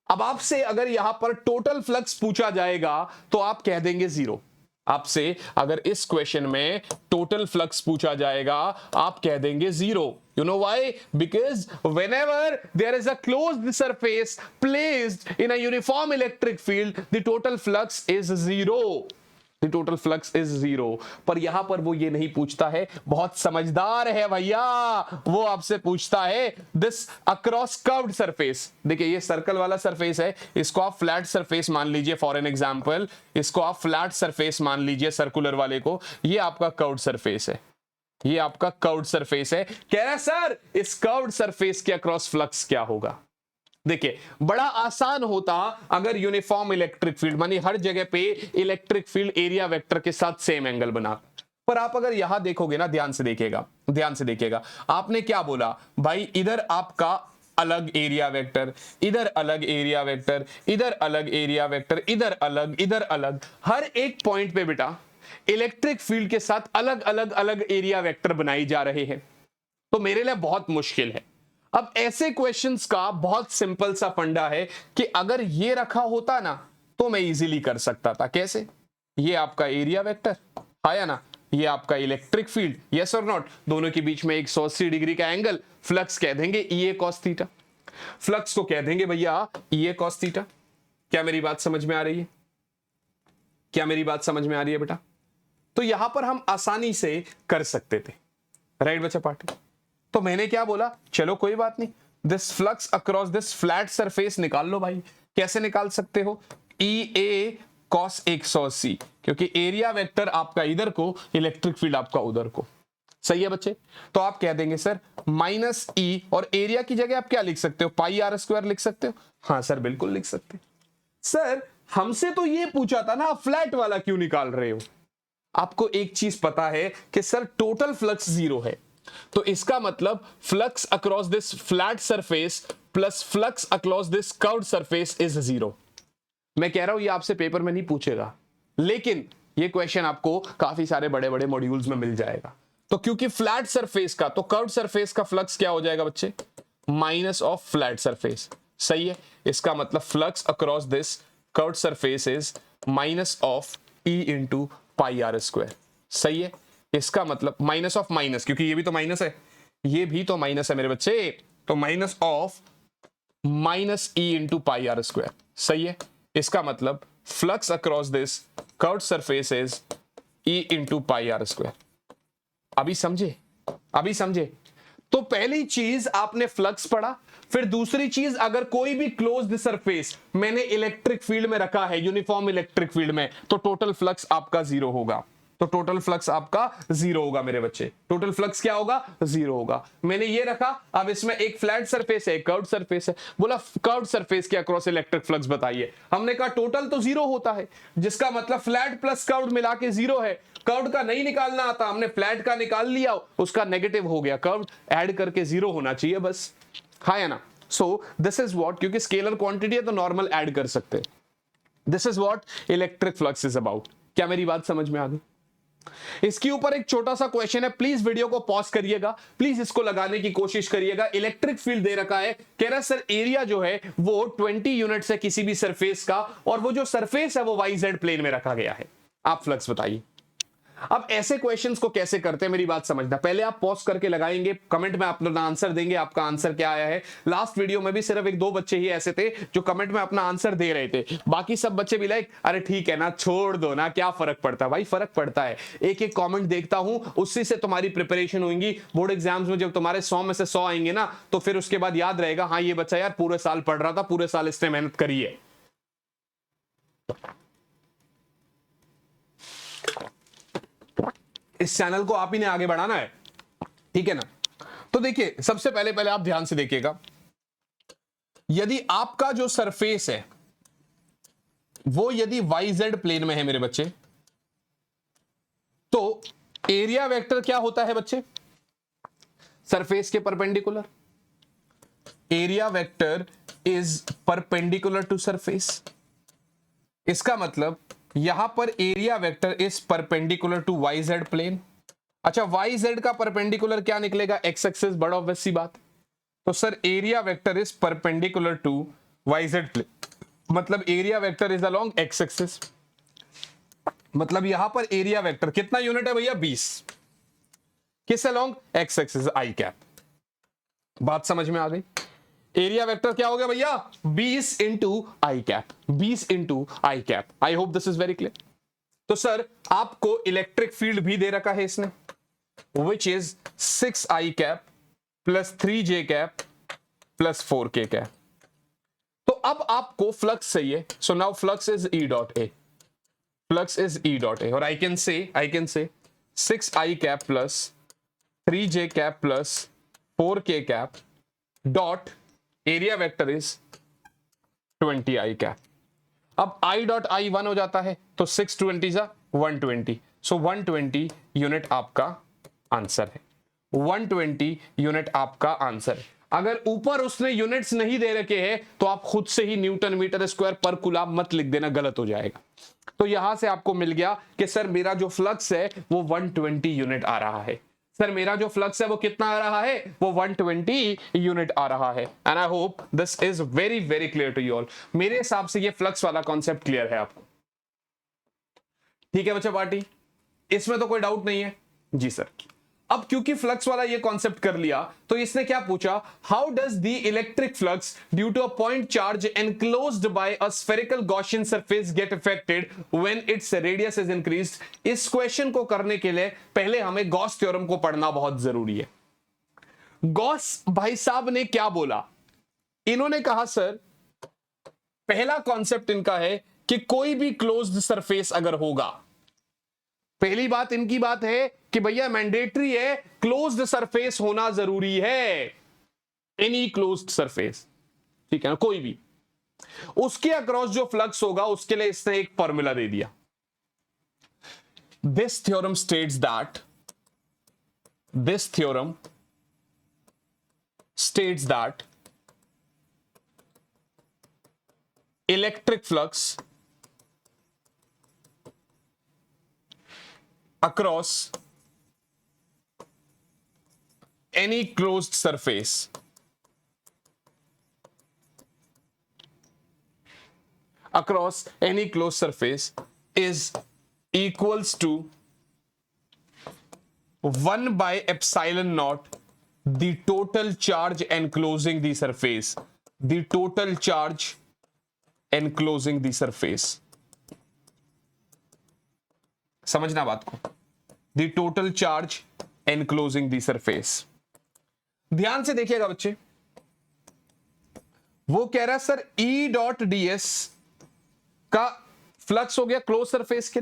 अब आपसे अगर यहां पर टोटल फ्लक्स पूछा जाएगा तो आप कह देंगे जीरो। आपसे अगर इस क्वेश्चन में टोटल फ्लक्स पूछा जाएगा आप कह देंगे zero. You know why? Because whenever there is a closed surface placed in a uniform electric field, the total flux is zero. The total flux is zero. पर यहां पर वो ये नहीं पूछता है, बहुत समझदार है भैया, वो आपसे पूछता है this across curved surface। देखिए ये सर्कल वाला सरफेस है, इसको आप फ्लैट सरफेस मान लीजिए, फॉर एन एग्जाम्पल इसको आप फ्लैट सरफेस मान लीजिए, सर्कुलर वाले को, ये आपका कर्व्ड सरफेस है, ये आपका कर्व्ड सरफेस है। कह रहा है सर इस कर्व्ड सरफेस के अक्रॉस फ्लक्स क्या होगा। देखिए बड़ा आसान होता अगर यूनिफॉर्म इलेक्ट्रिक फील्ड मानी हर जगह पे इलेक्ट्रिक फील्ड एरिया वेक्टर के साथ सेम एंगल बना, पर आप अगर यहां देखोगे ना, ध्यान से देखिएगा, आपने क्या बोला भाई, इधर आपका अलग एरिया वेक्टर, इधर अलग एरिया वेक्टर, इधर अलग एरिया वेक्टर, इधर अलग, हर एक पॉइंट पे बेटा इलेक्ट्रिक फील्ड के साथ अलग एरिया वेक्टर बनाई जा रहे हैं। तो मेरे लिए बहुत मुश्किल है। अब ऐसे क्वेश्चंस का बहुत सिंपल सा फंडा है कि अगर ये रखा होता ना तो मैं इजीली कर सकता था। कैसे? ये आपका एरिया वेक्टर आया ना, ये आपका इलेक्ट्रिक फील्ड, यस और नॉट, दोनों के बीच में 180 डिग्री का एंगल, फ्लक्स कह देंगे E cos थीटा, फ्लक्स को कह देंगे भैया E cos थीटा। क्या मेरी बात समझ में आ रही है? क्या मेरी बात समझ में आ रही है बेटा? तो यहां पर हम आसानी से कर सकते थे, राइट बच्चा पार्टी। तो मैंने क्या बोला, चलो कोई बात नहीं, this flux across this flat surface निकाल लो भाई। कैसे निकाल सकते हो? EA cos 180, क्योंकि एरिया वेक्टर आपका इधर को, इलेक्ट्रिक फील्ड आपका उधर को। सही है बच्चे? तो आप कह देंगे सर माइनस E, और एरिया की जगह आप क्या लिख सकते हो, पाई आर स्क्वायर लिख सकते हो। हाँ सर बिल्कुल लिख सकते। सर हमसे तो ये पूछा था ना, फ्लैट वाला क्यों निकाल रहे हो? आपको एक चीज पता है कि सर टोटल फ्लक्स 0 है, तो इसका मतलब flux across this flat surface plus flux across this curved surface is 0। मैं कह रहा हूं ये आपसे पेपर में नहीं पूछेगा, लेकिन ये क्वेश्चन आपको काफी सारे बड़े बड़े मॉड्यूल्स में मिल जाएगा। तो क्योंकि फ्लैट सरफेस का, तो कर्व्ड सरफेस का फ्लक्स क्या हो जाएगा बच्चे, माइनस ऑफ फ्लैट सरफेस। सही है, इसका मतलब flux across this curved surface is minus of E into pi R square. सही है, इसका मतलब माइनस ऑफ माइनस, क्योंकि ये भी तो माइनस है, ये भी तो माइनस है मेरे बच्चे, तो minus of minus E into pi R square. सही है, इसका मतलब flux across this curved surface is E into pi R square. अभी समझे? तो पहली चीज आपने फ्लक्स पढ़ा, फिर दूसरी चीज अगर कोई भी क्लोज्ड सरफेस मैंने इलेक्ट्रिक फील्ड में रखा है, यूनिफॉर्म इलेक्ट्रिक फील्ड में, तो टोटल फ्लक्स आपका 0 होगा। तो टोटल फ्लक्स आपका 0 होगा मेरे बच्चे। टोटल फ्लक्स क्या होगा? 0 होगा। मैंने ये रखा, अब इसमें एक फ्लैट सरफेस है, एक कर्व्ड सरफेस है, बोला कर्व्ड सरफेस के अक्रॉस इलेक्ट्रिक फ्लक्स बताइए। हमने कहा टोटल तो 0 होता है, जिसका मतलब फ्लैट प्लस कर्व्ड मिला के 0 है। कर्व्ड का नहीं निकालना आता, हमने फ्लैट का निकाल लिया, उसका नेगेटिव हो गया, कर्व्ड ऐड करके 0 होना चाहिए बस। हाँ या ना? सो दिस इज व्हाट, क्योंकि स्केलर क्वांटिटी है तो नॉर्मल ऐड कर सकते हैं। This is what electric flux is about. क्या मेरी बात समझ में आ गई? इसके ऊपर एक छोटा सा क्वेश्चन है, प्लीज वीडियो को पॉज करिएगा, प्लीज इसको लगाने की कोशिश करिएगा। इलेक्ट्रिक फील्ड दे रखा है, कह रहा है सर एरिया जो है वो 20 यूनिट्स है किसी भी सरफेस का, और वो जो सरफेस है वो YZ प्लेन में रखा गया है। आप फ्लक्स बताइए। अब ऐसे क्वेश्चंस को कैसे करते हैं मेरी बात समझना। पहले आप पॉज करके लगाएंगे, कमेंट में अपना आंसर देंगे, आपका आंसर क्या आया है। लास्ट वीडियो में भी सिर्फ 1-2 बच्चे ही ऐसे थे जो कमेंट में अपना आंसर दे रहे थे, बाकी सब बच्चे भी लाइक अरे ठीक है ना, छोड़ दो ना, क्या फर्क पड़ता है। भाई फर्क पड़ता है, एक एक कॉमेंट देखता हूं, उससे से तुम्हारी प्रिपरेशन होगी। बोर्ड एग्जाम्स में जब तुम्हारे 100 में से 100 आएंगे ना, तो फिर उसके बाद याद रहेगा हाँ ये बच्चा यार पूरे साल पढ़ रहा था, पूरे साल इसने मेहनत करी है। इस चैनल को आप ही ने आगे बढ़ाना है, ठीक है ना। तो देखिए सबसे पहले आप ध्यान से देखिएगा, यदि आपका जो सरफेस है वो यदि YZ प्लेन में है मेरे बच्चे, तो एरिया वेक्टर क्या होता है बच्चे? सरफेस के perpendicular. Area vector is perpendicular to surface. इसका मतलब यहां पर area vector is perpendicular to YZ plane. अच्छा YZ का परपेंडिकुलर क्या निकलेगा? X एक्सिस, बड़ा ऑब्वियस सी बात। तो sir area vector is perpendicular to YZ plane, मतलब area vector is along X axis. मतलब यहां पर एरिया वेक्टर कितना यूनिट है भैया? 20। किस अलोंग? X एक्सिस, आई कैप। बात समझ में आ गई? एरिया वेक्टर क्या हो गया भैया? 20 into I cap, 20 into I cap. I hope this is very clear. तो सर आपको इलेक्ट्रिक फील्ड भी दे रखा है इसने, which is 6i cap plus 3j cap plus 4k cap. तो अब आपको फ्लक्स चाहिए, so now flux is E dot A, flux is E dot A, और I can say 6i cap plus 3j cap plus 4k cap dot area vector is 20i cap. अब i dot i 1 हो जाता है तो 620 जा 120, सो 120 unit आपका answer है। 120 unit आपका आंसर है। अगर ऊपर उसने यूनिट्स नहीं दे रखे हैं तो आप खुद से ही Newton metre square per coulomb मत लिख देना, गलत हो जाएगा। तो यहां से आपको मिल गया कि सर मेरा जो फ्लक्स है वो 120 यूनिट आ रहा है। सर मेरा जो फ्लक्स है वो कितना आ रहा है, वो 120 यूनिट आ रहा है। And I hope this is very very clear to you all. मेरे हिसाब से ये फ्लक्स वाला कॉन्सेप्ट क्लियर है आपको। ठीक है बच्चा पार्टी, इसमें तो कोई डाउट नहीं है जी सर। अब क्योंकि फ्लक्स वाला ये कॉन्सेप्ट कर लिया तो इसने क्या पूछा, how does the electric flux due to a point charge enclosed by a spherical Gaussian surface get affected when its radius is increased. इस क्वेश्चन को करने के लिए पहले हमें गॉस थ्योरम को पढ़ना बहुत जरूरी है। गॉस भाई साहब ने क्या बोला, इन्होंने कहा सर पहला कॉन्सेप्ट इनका है कि कोई भी क्लोज्ड सरफेस अगर होगा, पहली बात इनकी बात है कि भैया मैंडेटरी है, क्लोज्ड सरफेस होना जरूरी है, एनी क्लोज्ड सरफेस, ठीक है ना, कोई भी, उसके अक्रॉस जो फ्लक्स होगा उसके लिए इसने एक फॉर्मूला दे दिया। This theorem states that electric flux across any closed surface is equals to 1 by epsilon naught the total charge enclosing the surface, the total charge enclosing the surface। समझना बात को, the total charge enclosing the surface. ध्यान से देखिएगा बच्चे, वो कह रहा है सर E डॉट ds का फ्लक्स हो गया क्लोज सरफेस के,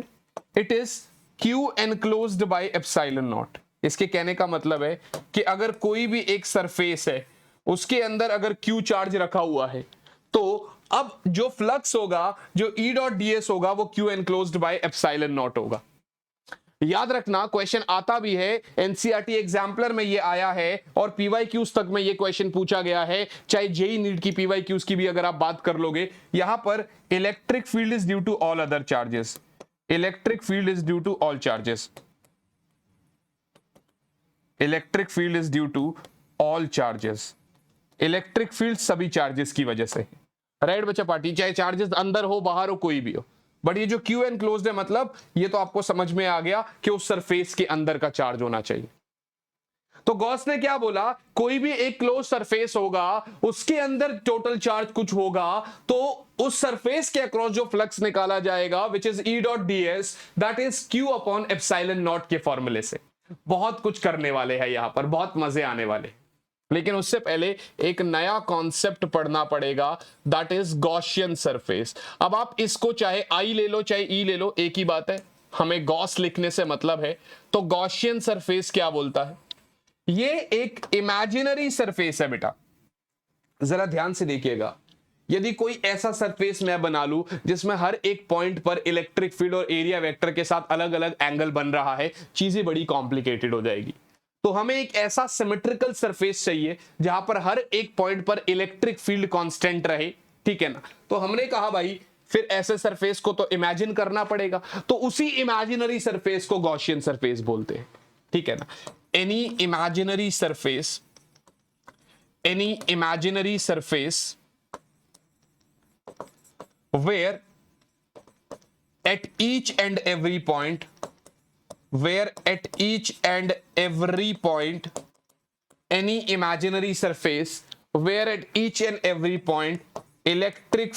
it is Q enclosed by epsilon not. इसके कहने का मतलब है कि अगर कोई भी एक सरफेस है उसके अंदर अगर Q चार्ज रखा हुआ है तो अब जो फ्लक्स होगा, जो E डॉट ds होगा, वो Q enclosed by epsilon not होगा। याद रखना क्वेश्चन आता भी है, एनसीईआरटी एग्जाम्पलर में ये आया है और पीवाईक्यूज तक में ये क्वेश्चन पूछा गया है, चाहे जेई नीट की पीवाईक्यूज की भी अगर आप बात कर लोगे। यहां पर electric field is due to all other charges, electric field is due to all charges, electric field is due to all charges, electric field सभी चार्जेस की वजह से, राइट बच्चा पार्टी, चाहे चार्जेस अंदर हो बाहर हो कोई भी हो। बट ये जो क्यू एनक्लोज्ड है मतलब ये तो आपको समझ में आ गया कि उस सरफेस के अंदर का चार्ज होना चाहिए। तो गॉस ने क्या बोला, कोई भी एक क्लोज सरफेस होगा उसके अंदर टोटल चार्ज कुछ होगा तो उस सरफेस के अक्रॉस जो फ्लक्स निकाला जाएगा which is E dot ds that is Q upon epsilon not के फॉर्मूले से। बहुत कुछ करने वाले हैं यहां पर, बहुत मजे आने वाले, लेकिन उससे पहले एक नया कॉन्सेप्ट पढ़ना पड़ेगा, दैट इज गॉसियन सरफेस। अब आप इसको चाहे आई ले लो चाहे ई ले लो, एक ही बात है, हमें गॉस लिखने से मतलब है। तो गॉसियन सरफेस क्या बोलता है, ये एक इमेजिनरी सरफेस है बेटा। जरा ध्यान से देखिएगा, यदि कोई ऐसा सरफेस मैं बना लूं जिसमें हर एक पॉइंट पर इलेक्ट्रिक फील्ड और एरिया वेक्टर के साथ अलग अलग एंगल बन रहा है, चीजें बड़ी कॉम्प्लिकेटेड हो जाएगी। तो हमें एक ऐसा सिमेट्रिकल सरफेस चाहिए जहां पर हर एक पॉइंट पर इलेक्ट्रिक फील्ड कांस्टेंट रहे, ठीक है ना। तो हमने कहा भाई फिर ऐसे सरफेस को तो इमेजिन करना पड़ेगा, तो उसी इमेजिनरी सरफेस को गॉसियन सरफेस बोलते हैं, ठीक है ना। Any imaginary surface where at each and every point any imaginary surface where at each and every point electric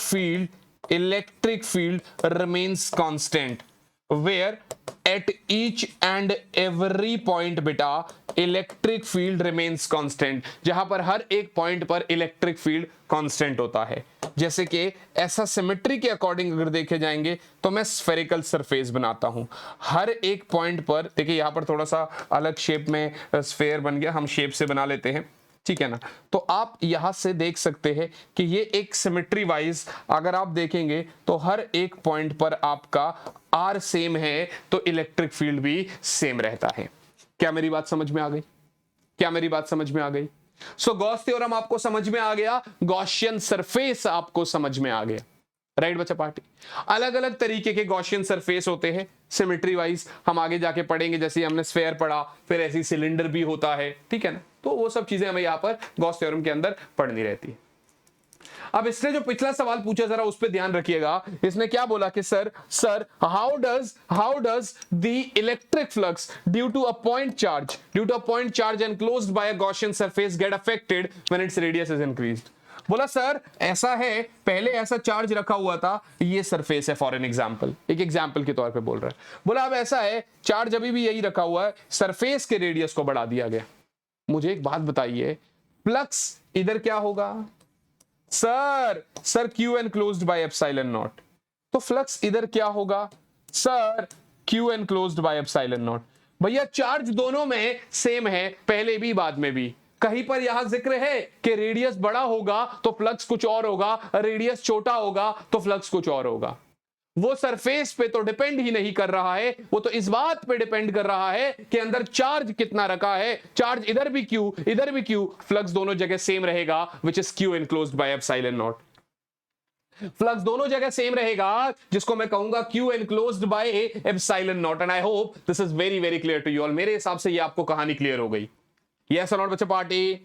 field remains constant, where at each and every point बेटा electric field remains constant, जहां पर हर एक point पर electric field constant होता है। जैसे कि ऐसा सिमेट्री के अकॉर्डिंग अगर देखे जाएंगे तो मैं स्फेरिकल सरफेस बनाता हूं, हर एक पॉइंट पर देखिए यहां पर थोड़ा सा अलग शेप में स्फेयर बन गया, हम शेप से बना लेते हैं, ठीक है ना। तो आप यहां से देख सकते हैं कि ये एक सिमेट्री वाइज अगर आप देखेंगे तो हर एक पॉइंट पर आपका आर सेम है तो इलेक्ट्रिक फील्ड भी सेम रहता है। क्या मेरी बात समझ में आ गई? क्या मेरी बात समझ में आ गई? सो गॉस थ्योरम आपको समझ में आ गया, गॉसियन सरफेस आपको समझ में आ गया, राइट बच्चा पार्टी। अलग अलग तरीके के गॉसियन सरफेस होते हैं सिमेट्री वाइज, हम आगे जाके पढ़ेंगे, जैसे हमने स्फेयर पढ़ा, फिर ऐसी सिलेंडर भी होता है, ठीक है ना। तो वो सब चीजें हमें यहां पर गॉस थ्योरम के अंदर पढ़नी रहती है। अब इसने जो पिछला सवाल पूछा जरा उस पर ध्यान रखिएगा। इसने क्या बोला कि sir how does the electric flux due to a point charge enclosed by a Gaussian surface get affected when its radius is increased. बोला सर ऐसा है, पहले ऐसा चार्ज रखा हुआ था, ये सरफेस है फॉर एन एग्जांपल, एक एग्जांपल के तौर पे बोल रहा है। बोला अब ऐसा है, चार्ज अभी भी यही रखा हुआ है, सरफेस के रेडियस को बढ़ा दिया गया। मुझे एक बात बताइए, फ्लक्स इधर क्या होगा? Sir Q enclosed by epsilon naught, तो फ्लक्स इधर क्या होगा? Sir Q enclosed by epsilon not. भैया चार्ज दोनों में सेम है, पहले भी बाद में भी। कहीं पर यहां जिक्र है कि रेडियस बड़ा होगा तो फ्लक्स कुछ और होगा, रेडियस छोटा होगा तो फ्लक्स कुछ और होगा। वो सरफेस पे तो डिपेंड ही नहीं कर रहा है, वो तो इस बात पे डिपेंड कर रहा है कि अंदर चार्ज कितना रखा है। चार्ज इधर भी क्यू, इधर भी क्यू, फ्लक्स दोनों जगह सेम रहेगा, which is Q enclosed by epsilon naught. Flux दोनों जगह सेम रहेगा, जिसको मैं कहूंगा Q enclosed by epsilon naught. And I hope this is very very clear to you all. मेरे हिसाब से ये आपको कहानी क्लियर हो गई। यस और नॉट बच्चे पार्टी?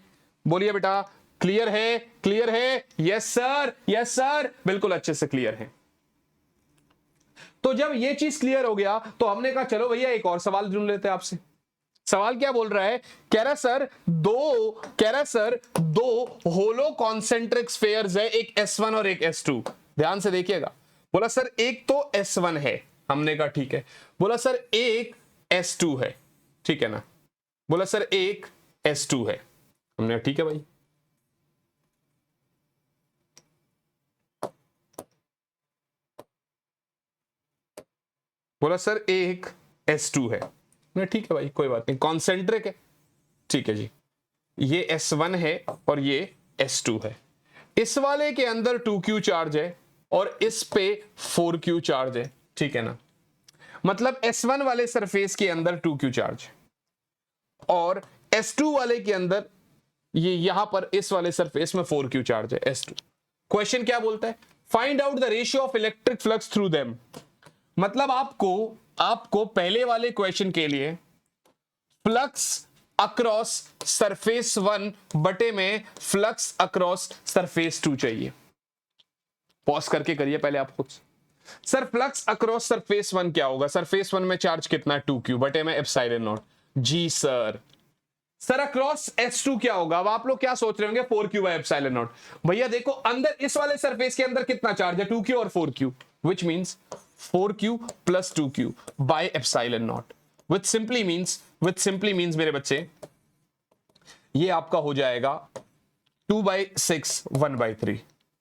बोलिए बेटा, क्लियर है? क्लियर है? यस सर, बिल्कुल अच्छे से क्लियर है। तो जब ये चीज क्लियर हो गया तो हमने कहा चलो भैया एक और सवाल ढूंढ लेते हैं आपसे। सवाल क्या बोल रहा है? कह रहा सर दो होलो कॉन्सेंट्रिक स्फेयर्स है, एक S1 और एक S2। ध्यान से देखिएगा। बोला सर एक तो S1 है, हमने कहा ठीक है। बोला सर एक S2 है, ठीक है ना। बोला सर एक S2 है, हमने कहा ठीक है भाई। बोला सर एक S2 है, मैं ठीक है भाई, कोई बात नहीं, कॉन्सेंट्रिक है, ठीक है जी। ये S1 है और ये S2 है। इस वाले के अंदर 2Q चार्ज है और इस पे 4Q चार्ज है, ठीक है ना। मतलब S1 वाले सरफेस के अंदर 2Q चार्ज और S2 वाले के अंदर ये यहां पर इस वाले सरफेस में 4Q चार्ज है, S2। क्वेश्चन क्या बोलता है? Find out the ratio of electric flux through them. मतलब आपको पहले वाले क्वेश्चन के लिए फ्लक्स अक्रॉस सरफेस 1 बटे में फ्लक्स अक्रॉस सरफेस 2 चाहिए। पॉज करके करिए पहले आप खुद। सर फ्लक्स अक्रॉस सरफेस 1 क्या होगा? सरफेस 1 में चार्ज कितना? 2Q बटे में एप्सिलॉन नॉट। जी सर अक्रॉस S2 क्या होगा? अब आप लोग क्या सोच रहे होंगे? 4Q bye epsilon not. भैया देखो अंदर इस वाले सरफेस के अंदर कितना चार्ज है? 2Q और 4Q, which means 4Q plus 2Q by epsilon naught, which simply means मेरे बच्चे ये आपका हो जाएगा 2/6 1/3,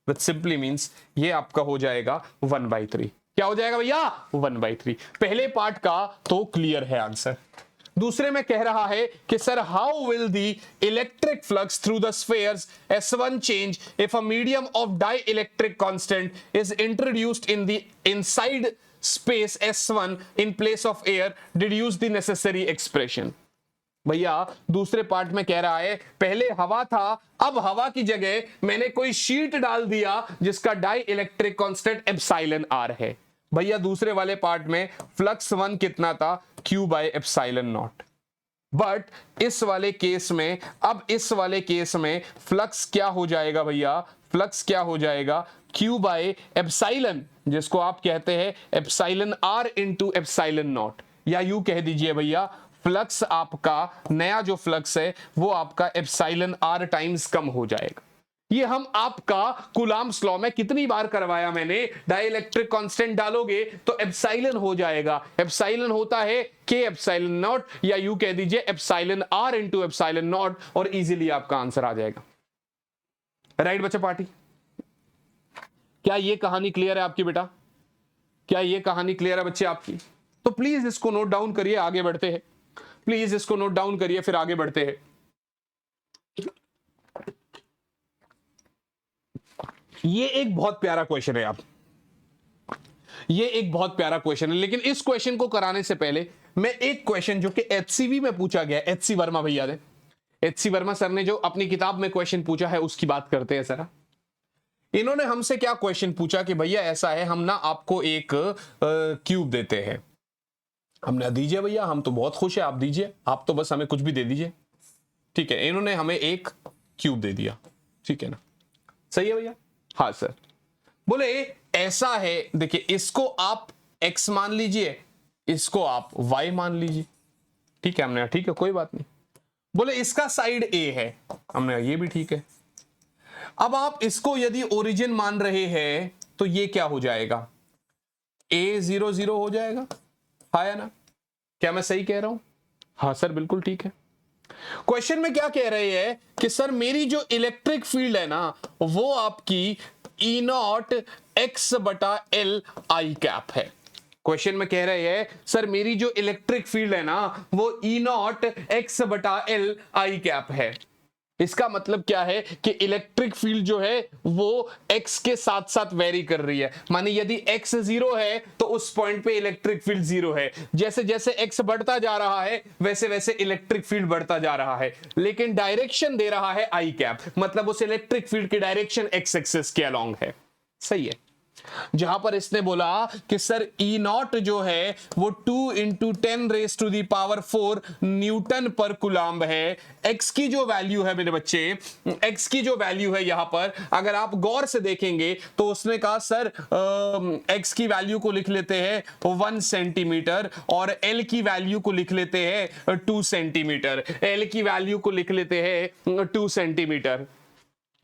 which simply means ये आपका हो जाएगा 1/3। क्या हो जाएगा भैया? 1/3। पहले पार्ट का तो क्लियर है आंसर। दूसरे में कह रहा है कि sir how will the electric flux through the spheres S1 change if a medium of dielectric constant is introduced in the inside space S1 in place of air, deduce the necessary expression. भैया दूसरे part में कह रहा है पहले हवा था, अब हवा की जगह मैंने कोई शीट डाल दिया जिसका dielectric constant epsilon R है। भैया दूसरे वाले पार्ट में फ्लक्स 1 कितना था? Q by epsilon naught. But इस वाले केस में, अब इस वाले केस में फ्लक्स क्या हो जाएगा भैया? फ्लक्स क्या हो जाएगा? Q बाय एप्सिलॉन, जिसको आप कहते हैं epsilon R into epsilon not, या यू कह दीजिए भैया फ्लक्स आपका नया जो फ्लक्स है वो आपका एप्सिलॉन R टाइम्स कम हो जाएगा। ये हम आपका कूलम्ब्स लॉ में कितनी बार करवाया मैंने, डाइलेक्ट्रिक कांस्टेंट डालोगे तो एप्सिलॉन हो जाएगा, एप्सिलॉन होता है के एप्सिलॉन नॉट, या यू कह दीजिए epsilon R into epsilon naught, और इजीली आपका आंसर आ जाएगा। राइट बच्चा पार्टी, क्या ये कहानी क्लियर है आपकी बेटा? क्या ये कहानी क्लियर है बच्चे आपकी? तो प्लीज इसको नोट डाउन करिए, आगे बढ़ते हैं। प्लीज इसको नोट डाउन करिए, फिर आगे बढ़ते हैं। ये एक बहुत प्यारा क्वेश्चन है आप, ये एक बहुत प्यारा क्वेश्चन है, लेकिन इस क्वेश्चन को कराने से पहले मैं एक क्वेश्चन जो कि एचसीवी में पूछा गया, एचसी वर्मा भैया ने, एचसी वर्मा सर ने जो अपनी किताब में क्वेश्चन पूछा है उसकी बात करते हैं जरा। इन्होंने हमसे क्या क्वेश्चन पूछा कि भैया ऐसा है, हम ना आपको एक क्यूब देते हैं। हमने दीजिए भैया, हम तो बहुत खुश है, आप दीजिए, आप तो बस हमें कुछ भी दे दीजिए, ठीक है। इन्होंने हमें एक क्यूब दे दिया, ठीक है ना, सही है भैया? हाँ सर। बोले ऐसा है, देखिए इसको आप x मान लीजिए, इसको आप y मान लीजिए, ठीक है। हमने ठीक है, कोई बात नहीं। बोले इसका साइड a है, हमने ये भी ठीक है। अब आप इसको यदि ओरिजिन मान रहे हैं तो ये क्या हो जाएगा, a 0 0 हो जाएगा, हाँ या ना? क्या मैं सही कह रहा हूं? हाँ सर बिल्कुल ठीक है। क्वेश्चन में क्या कह रहे हैं कि सर मेरी जो इलेक्ट्रिक फील्ड है ना वो आपकी ई नॉट एक्स बटा एल आई कैप है। क्वेश्चन में कह रहे हैं सर मेरी जो इलेक्ट्रिक फील्ड है ना वो ई नॉट एक्स बटा एल आई कैप है। इसका मतलब क्या है कि इलेक्ट्रिक फील्ड जो है वो x के साथ साथ वेरी कर रही है। माने यदि x 0 है तो उस पॉइंट पे इलेक्ट्रिक फील्ड 0 है, जैसे जैसे x बढ़ता जा रहा है वैसे वैसे इलेक्ट्रिक फील्ड बढ़ता जा रहा है, लेकिन डायरेक्शन दे रहा है आई कैप, मतलब उस इलेक्ट्रिक फील्ड की डायरेक्शन x एक्सिस के अलोंग है। सही है। जहां पर इसने बोला कि सर ई नॉट जो है वो 2 into 10 raise to the power 4 newton पर कुलाम्ब है। एक्स की जो वैल्यू है मेरे बच्चे, एक्स की जो वैल्यू है यहां पर अगर आप गौर से देखेंगे तो उसने कहा सर एक्स की वैल्यू को लिख लेते हैं 1 सेंटीमीटर और एल की वैल्यू को लिख लेते हैं 2 सेंटीमीटर, एल की वैल्यू को लिख लेते हैं 2 सेंटीमीटर।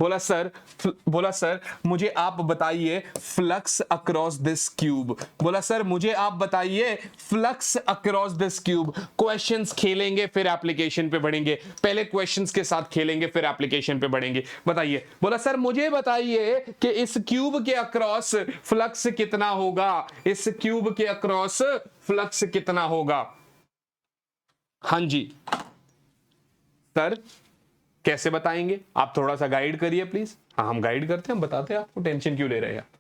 बोला सर मुझे आप बताइए फ्लक्स अक्रॉस दिस क्यूब। बोला सर मुझे आप बताइए flux across this cube. Questions खेलेंगे फिर एप्लीकेशन पे बढ़ेंगे, पहले क्वेश्चंस के साथ खेलेंगे फिर एप्लीकेशन पे बढ़ेंगे। बताइए, बोला सर मुझे बताइए कि इस क्यूब के अक्रॉस फ्लक्स कितना होगा, इस क्यूब के अक्रॉस फ्लक्स कितना होगा। हाँ जी सर कैसे बताएंगे, आप थोड़ा सा गाइड करिए प्लीज। हाँ हम गाइड करते हैं, हम बताते हैं आपको, टेंशन क्यों ले रहे हैं आप।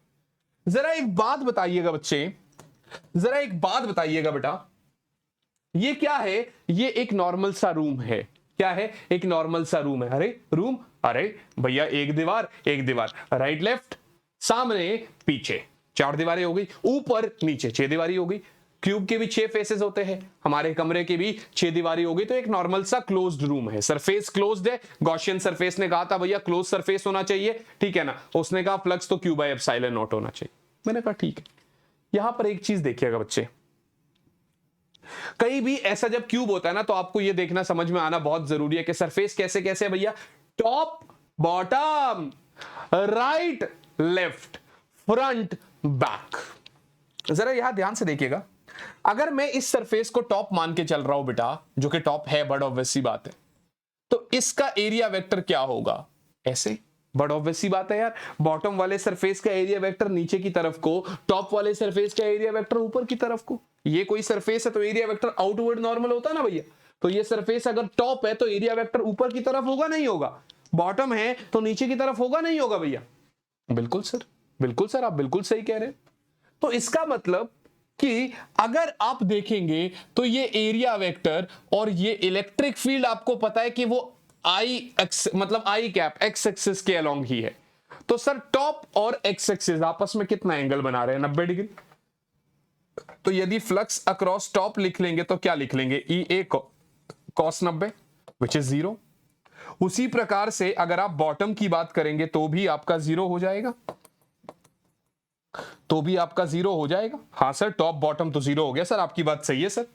जरा एक बात बताइएगा बच्चे, जरा एक बात बताइएगा बेटा, ये क्या है, ये एक नॉर्मल सा रूम है। क्या है, एक नॉर्मल सा रूम है। अरे रूम, अरे भैया एक दीवार एक दीवार, राइट लेफ्ट सामने पीछे 4 दीवारें हो गई, ऊपर नीचे 6 दीवारी हो गई। क्यूब के भी 6 फेसेस होते हैं, हमारे कमरे के भी 6 दीवारी हो गई, तो एक नॉर्मल सा क्लोज्ड रूम है। सरफेस क्लोज्ड है, गॉसियन सरफेस ने कहा था भैया क्लोज सरफेस होना चाहिए, ठीक है ना। उसने कहा फ्लक्स तो क्यू बाय एप्सिलॉन नॉट होना चाहिए। मैंने कहा ठीक है। यहां पर एक चीज देखिएगा बच्चे, कहीं भी ऐसा जब क्यूब होता है ना तो आपको यह देखना समझ में आना बहुत जरूरी है कि सरफेस कैसे कैसे है भैया, top bottom right left front back. जरा यहां ध्यान से देखिएगा, अगर मैं इस सरफेस को टॉप मान के चल रहा हूं बेटा, जो कि टॉप है, बड़ा ऑब्वियस सी बात है, तो इसका एरिया वेक्टर क्या होगा, ऐसे, बड़ा ऑब्वियस सी बात है यार। बॉटम वाले सरफेस का एरिया वेक्टर नीचे की तरफ को, टॉप वाले सरफेस का एरिया वेक्टर ऊपर की तरफ को। ये कोई सरफेस है तो एरिया वेक्टर आउटवर्ड नॉर्मल होता है ना भैया, तो ये सरफेस अगर टॉप है तो एरिया वेक्टर ऊपर की तरफ होगा नहीं होगा, बॉटम है तो नीचे की तरफ होगा नहीं होगा भैया। बिल्कुल सर, बिल्कुल सर, आप बिल्कुल सही कह रहे हैं। तो इसका मतलब कि अगर आप देखेंगे तो ये एरिया वेक्टर और ये इलेक्ट्रिक फील्ड आपको पता है कि वो आई एक्स मतलब आई कैप एक्स एक्सिस के अलोंग ही है, तो सर टॉप और एक्स एक्सिस आपस में कितना एंगल बना रहे हैं, 90 डिग्री। तो यदि फ्लक्स अक्रॉस टॉप लिख लेंगे तो क्या लिख लेंगे, ई ए कॉस 90 विच इज 0। उसी प्रकार से अगर आप बॉटम की बात करेंगे तो भी आपका 0 हो जाएगा, तो भी आपका 0 हो जाएगा। हाँ सर टॉप बॉटम तो 0 हो गया सर, आपकी बात सही है सर,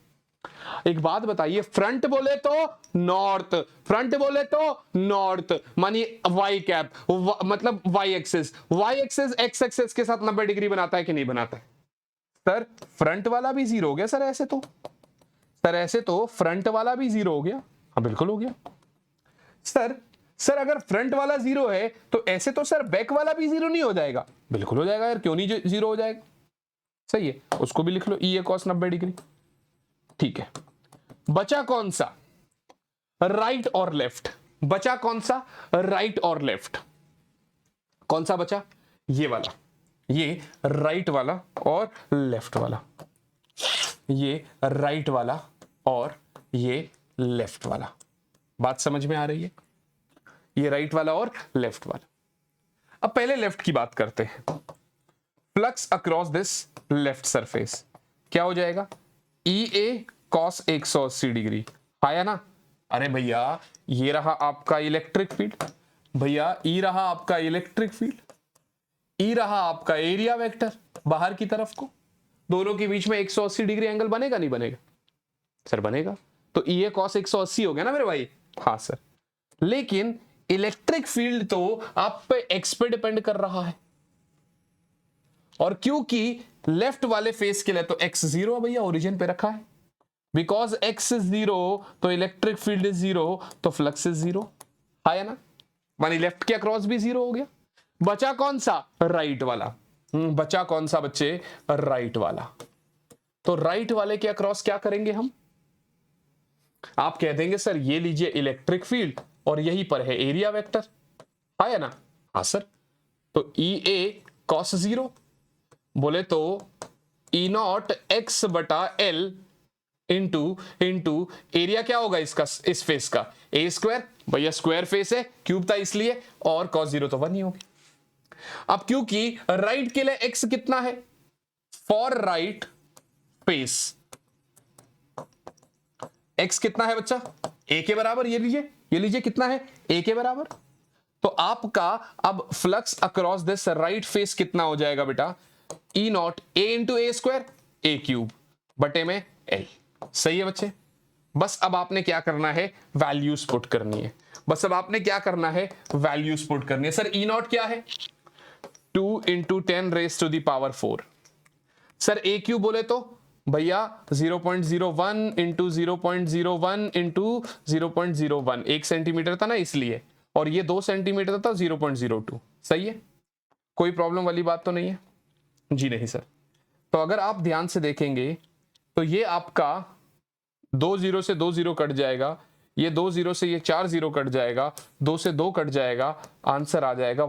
एक बात बताइए, फ्रंट बोले तो नॉर्थ, फ्रंट बोले तो नॉर्थ, मानिए वाई कैप, मतलब Y axis, Y axis X axis के साथ 90 डिग्री बनाता है कि नहीं बनाता है? सर फ्रंट वाला भी जीरो हो गया सर, ऐसे तो सर, ऐसे तो फ्रंट वाला भी जीरो हो गया। हाँ बिल्कुल हो गया सर। सर अगर फ्रंट वाला जीरो है तो ऐसे तो सर बैक वाला भी जीरो नहीं हो जाएगा? बिल्कुल हो जाएगा यार, क्यों नहीं जीरो हो जाएगा? सही है, उसको भी लिख लो, ई ए कॉस 90 डिग्री। ठीक है, बचा कौन सा, राइट और लेफ्ट? बचा कौन सा, राइट और लेफ्ट? कौन सा बचा? ये वाला, ये राइट वाला और लेफ्ट वाला, ये राइट वाला और ये लेफ्ट वाला। बात समझ में आ रही है? ये राइट वाला और लेफ्ट वाला। अब पहले लेफ्ट की बात करते हैं। Flux across this left surface क्या हो जाएगा? ई ए कॉस 180 डिग्री, आया ना? अरे भैया ये रहा आपका इलेक्ट्रिक फील्ड, भैया ई रहा आपका इलेक्ट्रिक फील्ड, ई रहा आपका एरिया वेक्टर बाहर की तरफ को, दोनों के बीच में 180 डिग्री एंगल बनेगा नहीं बनेगा? सर बनेगा। तो ई ए कॉस 180 हो गया ना मेरे भाई? हाँ सर। लेकिन इलेक्ट्रिक फील्ड तो आप पे एक्स पे डिपेंड कर रहा है, और क्योंकि लेफ्ट वाले फेस के लिए तो एक्स जीरो है भैया, ओरिजिन पे रखा है, बिकॉज एक्स इज जीरो तो इलेक्ट्रिक फील्ड इज जीरो, तो फ्लक्स इज जीरो, आया ना? मानी लेफ्ट के अक्रॉस भी जीरो हो गया। बचा कौन सा? राइट वाला। बचा कौन सा बच्चे? राइट वाला। तो राइट वाले के अक्रॉस क्या करेंगे हम? आप कह देंगे सर ये लीजिए इलेक्ट्रिक फील्ड और यहीं पर है एरिया वेक्टर, आया ना? हाँ सर। तो ई ए कॉस जीरो बोले तो ई नॉट एक्स बटा एल इंटू एरिया क्या होगा इसका, इस फेस का? ए स्क्वायर, भैया स्क्वायर फेस है, क्यूब था इसलिए, और कॉस जीरो तो 1 ही होगी। अब क्योंकि राइट के लिए एक्स कितना है, फॉर राइट फेस एक्स कितना है बच्चा? ए के बराबर, ये लीजिए कितना है? ए के बराबर। तो आपका अब flux across this right face कितना हो जाएगा बेटा? E naught A into A square, A cube बटे में एल। सही है बच्चे? बस अब आपने क्या करना है, वैल्यूज पुट करनी है। बस अब आपने क्या करना है, वैल्यूज पुट करनी है। सर ई नॉट क्या है? 2 into 10 raise to the power 4। Sir A cube बोले तो भैया 0.01 इंटू 0.01 इंटू 0.01, 1 सेंटीमीटर था ना इसलिए, और ये 2 सेंटीमीटर था, 0.02। सही है, कोई प्रॉब्लम वाली बात तो नहीं है जी? नहीं सर। तो अगर आप ध्यान से देखेंगे तो ये आपका 2 0 से 2 0 कट जाएगा, ये 2 0 से ये 4 0 कट जाएगा, 2 से 2 कट जाएगा, आंसर आ जाएगा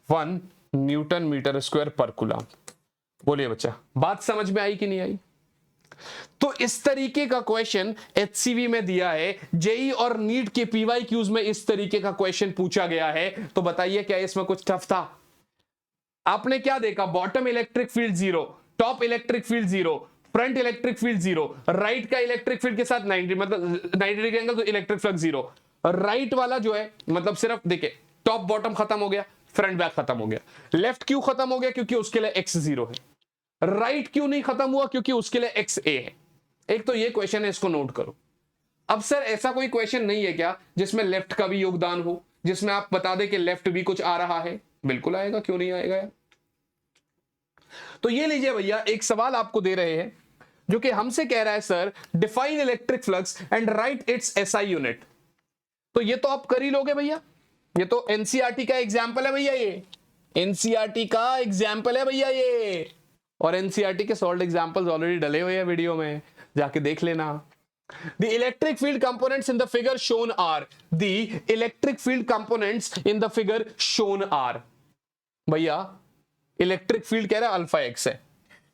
1 Newton metre square per coulomb. बोलिए बच्चा, बात समझ में आई कि नहीं आई? तो इस तरीके का क्वेश्चन एचसीवी में दिया है, जेई और नीट के पीवाई क्यूज में इस तरीके का क्वेश्चन पूछा गया है। तो बताइए क्या इसमें कुछ टफ था? आपने क्या देखा? Bottom electric field zero, top electric field zero, front electric field zero, right का इलेक्ट्रिक फील्ड के साथ 90 मतलब 90 डिग्री एंगल, तो इलेक्ट्रिक फ्लक्स जीरो। राइट वाला जो है मतलब सिर्फ देखिए टॉप बॉटम खत्म हो गया, फ्रंट बैक खत्म हो गया। लेफ्ट क्यों खत्म हो गया? क्योंकि उसके लिए एक्स जीरो है। राइट क्यों नहीं खत्म हुआ? क्योंकि उसके लिए एक्स ए है। एक तो ये क्वेश्चन है, इसको नोट करो। अब सर ऐसा कोई क्वेश्चन नहीं है क्या जिसमें लेफ्ट का भी योगदान हो, जिसमें आप बता दें कि लेफ्ट भी कुछ आ रहा है? बिल्कुल आएगा, क्यों नहीं आएगा यार? तो ये लीजिए भैया, एक सवाल आपको दे रहे हैं जो कि हमसे कह रहा है sir define electric flux and right it's SI unit. तो ये तो आप कर ही लोगे भैया, ये तो एनसीईआरटी का एग्जाम्पल है भैया, ये एनसीईआरटी का एग्जाम्पल है भैया ये, और एनसीईआरटी के सॉल्व एग्जाम्पल्स ऑलरेडी डले हुए हैं वीडियो में, जाके देख लेना। The electric field components in the figure shown are, the electric field components in the figure shown are, भैया इलेक्ट्रिक फील्ड कह रहा है अल्फा एक्स है,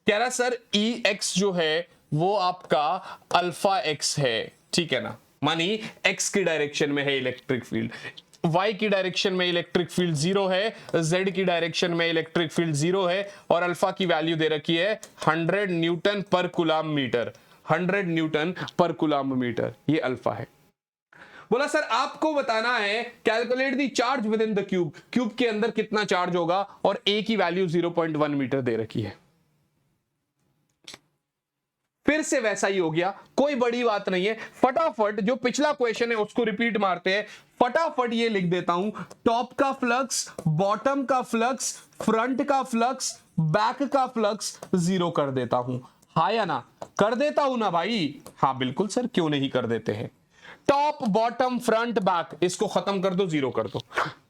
कह रहा सर ई एक्स जो है वो आपका अल्फा एक्स है, ठीक है ना? मानी एक्स की डायरेक्शन में है इलेक्ट्रिक फील्ड, वाई की डायरेक्शन में इलेक्ट्रिक फील्ड जीरो है, जेड की डायरेक्शन में इलेक्ट्रिक फील्ड जीरो है, और अल्फा की वैल्यू दे रखी है 100 न्यूटन पर कूलम मीटर, 100 न्यूटन पर कूलम मीटर, ये अल्फा है। बोला सर आपको बताना है calculate the charge with in the cube, cube के अंदर कितना चार्ज होगा, और ए की वैल्यू 0.1 मीटर दे रखी है। फिर से वैसा ही हो गया, कोई बड़ी बात नहीं है। फटाफट जो पिछला क्वेश्चन है उसको रिपीट मारते हैं। फटाफट ये लिख देता हूं, टॉप का फ्लक्स, बॉटम का फ्लक्स, फ्रंट का फ्लक्स, बैक का फ्लक्स जीरो कर देता हूं। हाँ या ना? कर देता हूं ना भाई? हाँ बिल्कुल सर, क्यों नहीं कर देते हैं। टॉप बॉटम फ्रंट बैक, इसको खत्म कर दो, जीरो कर दो।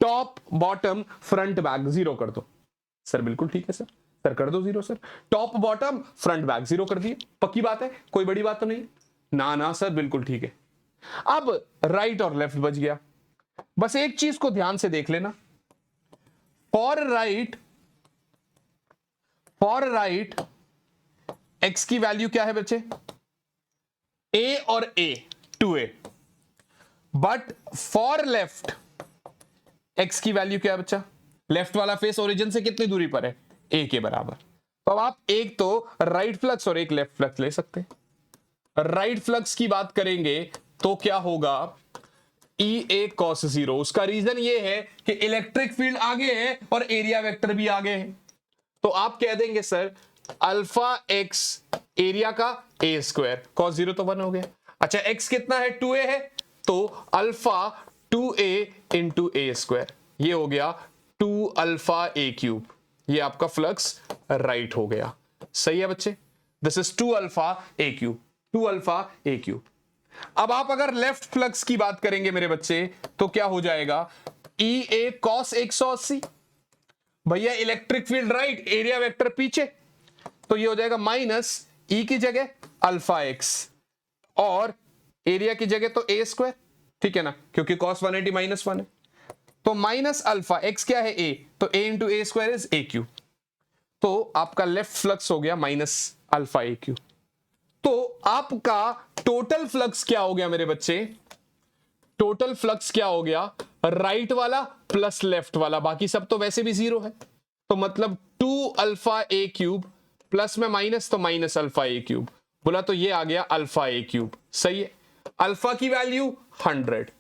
Top bottom front back zero कर दो। सर बिल्कुल ठीक है सर, सर कर दो zero sir. Top bottom front back zero कर दिए, पक्की बात है, कोई बड़ी बात तो नहीं? ना ना सर बिल्कुल ठीक है। अब राइट और लेफ्ट बच गया। बस एक चीज को ध्यान से देख लेना, फॉर राइट एक्स की वैल्यू क्या है बच्चे? ए और ए, 2a। But for left x की वैल्यू क्या है बच्चा? लेफ्ट वाला फेस ओरिजिन से कितनी दूरी पर है? ए के बराबर। तो अब आप एक तो राइट फ्लक्स और एक लेफ्ट फ्लक्स ले सकते हैं। राइट फ्लक्स की बात करेंगे तो क्या होगा? ई ए कॉस जीरो। उसका रीजन ये है कि इलेक्ट्रिक फील्ड आगे है और एरिया वेक्टर भी आगे है। तो आप कह देंगे सर अल्फा एक्स एरिया का ए स्क्वायर, कॉस जीरो तो 1 हो गया। अच्छा एक्स कितना है? 2a है, तो alpha 2a into A square, ये हो गया 2 अल्फा ए क्यूब। ये आपका फ्लक्स राइट हो गया। सही है बच्चे? This is 2 alpha A cube, 2 alpha A cube. अब आप अगर लेफ्ट फ्लक्स की बात करेंगे मेरे बच्चे तो क्या हो जाएगा? ई ए कॉस 180। भैया electric field right, area vector पीछे, तो ये हो जाएगा माइनस ई की जगह अल्फा एक्स और एरिया की जगह तो ए स्क्वायर, ठीक है ना, क्योंकि कॉस 180 माइनस 1 है। तो माइनस अल्फा एक्स क्या है? ए, तो A into A square is A cube. तो आपका लेफ्ट फ्लक्स हो गया माइनस अल्फा ए क्यू। तो आपका टोटल फ्लक्स क्या हो गया मेरे बच्चे? टोटल फ्लक्स क्या हो गया? राइट वाला प्लस लेफ्ट वाला, बाकी सब तो वैसे भी जीरो है, तो मतलब 2 अल्फा ए क्यूब प्लस में माइनस, तो माइनस अल्फा ए क्यूब। बोला तो ये आ गया अल्फा ए क्यूब। सही है। अल्फा की वैल्यू 100,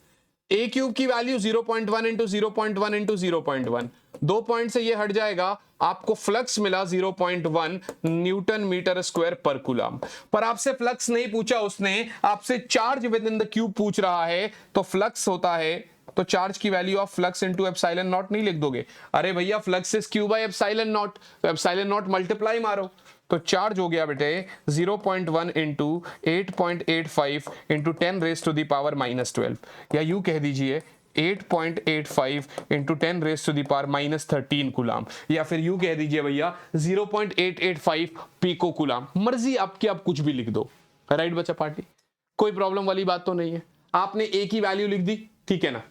ए क्यूब की वैल्यू 0.1 इंटू 0.1 इंटू 0.1, 2 पॉइंट से ये हट जाएगा, आपको फ्लक्स मिला 0.1 Newton metre square per coulomb. पर आपसे फ्लक्स नहीं पूछा उसने, आपसे charge with in the cube पूछ रहा है। तो फ्लक्स होता है, तो चार्ज की value of flux into epsilon naught नहीं लिख दोगे? अरे भैया flux is Q by epsilon naught, तो एप्सिलॉन नॉट मल्टीप्लाई मारो, तो चार्ज हो गया बेटे 0.1 into 8.85 into 10 raise to the power -12, या यूं कह दीजिए 8.85 into 10 raise to the power -13 coulomb, या फिर यूं कह दीजिए भैया 0.885 पीको कूलम, मर्जी आपकी, आप कुछ भी लिख दो। राइट बच्चा पार्टी, कोई प्रॉब्लम वाली बात तो नहीं है। आपने ए की वैल्यू लिख दी, ठीक है ना,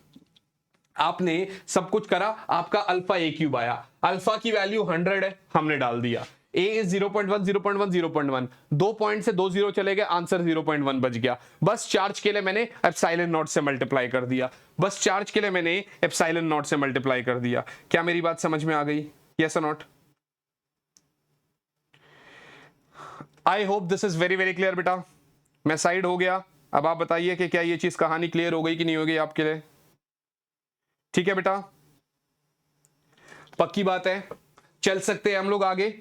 आपने सब कुछ करा, आपका अल्फा ए क्यूब आया, अल्फा की वैल्यू 100 है, हमने डाल दिया। ए इज 0.1 0.1 0.1, 2 पॉइंट से 2 जीरो चले गए, आंसर 0.1 बच गया। बस चार्ज के लिए मैंने एप्सिलॉन नॉट से मल्टीप्लाई कर दिया, बस चार्ज के लिए मैंने एप्सिलॉन नॉट से मल्टीप्लाई कर दिया। क्या मेरी बात समझ में आ गई? यस और not? I hope this is very very clear बेटा। मैं साइड हो गया, अब आप बताइए कि क्या ये चीज कहानी क्लियर हो गई कि नहीं हो गई आपके लिए? ठीक है बेटा, पक्की बात है, चल सकते हैं हम लोग आगे,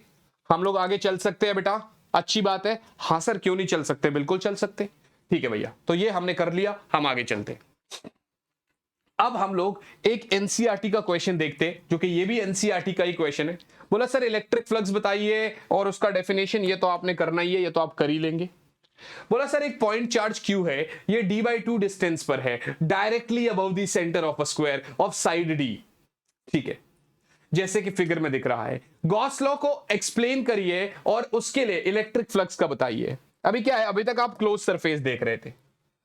हम लोग आगे चल सकते हैं बेटा, अच्छी बात है। हाँ सर क्यों नहीं चल सकते, बिल्कुल चल सकते। ठीक है भैया, तो ये हमने कर लिया, हम आगे चलते। अब हम लोग एक एनसीईआरटी का क्वेश्चन देखते हैं, जो कि ये भी एनसीईआरटी का ही क्वेश्चन है। बोला सर इलेक्ट्रिक फ्लक्स बताइए और उसका डेफिनेशन, ये तो आपने करना ही है, ये तो आप कर ही लेंगे। बोला सर एक पॉइंट चार्ज Q है, ये d/2 डिस्टेंस पर है, directly above the centre of a square of side D, ठीक है, जैसे कि फिगर में दिख रहा है। गॉस लॉ को एक्सप्लेन करिए और उसके लिए इलेक्ट्रिक फ्लक्स का बताइए। अभी क्या है, अभी तक आप क्लोज सरफेस देख रहे थे,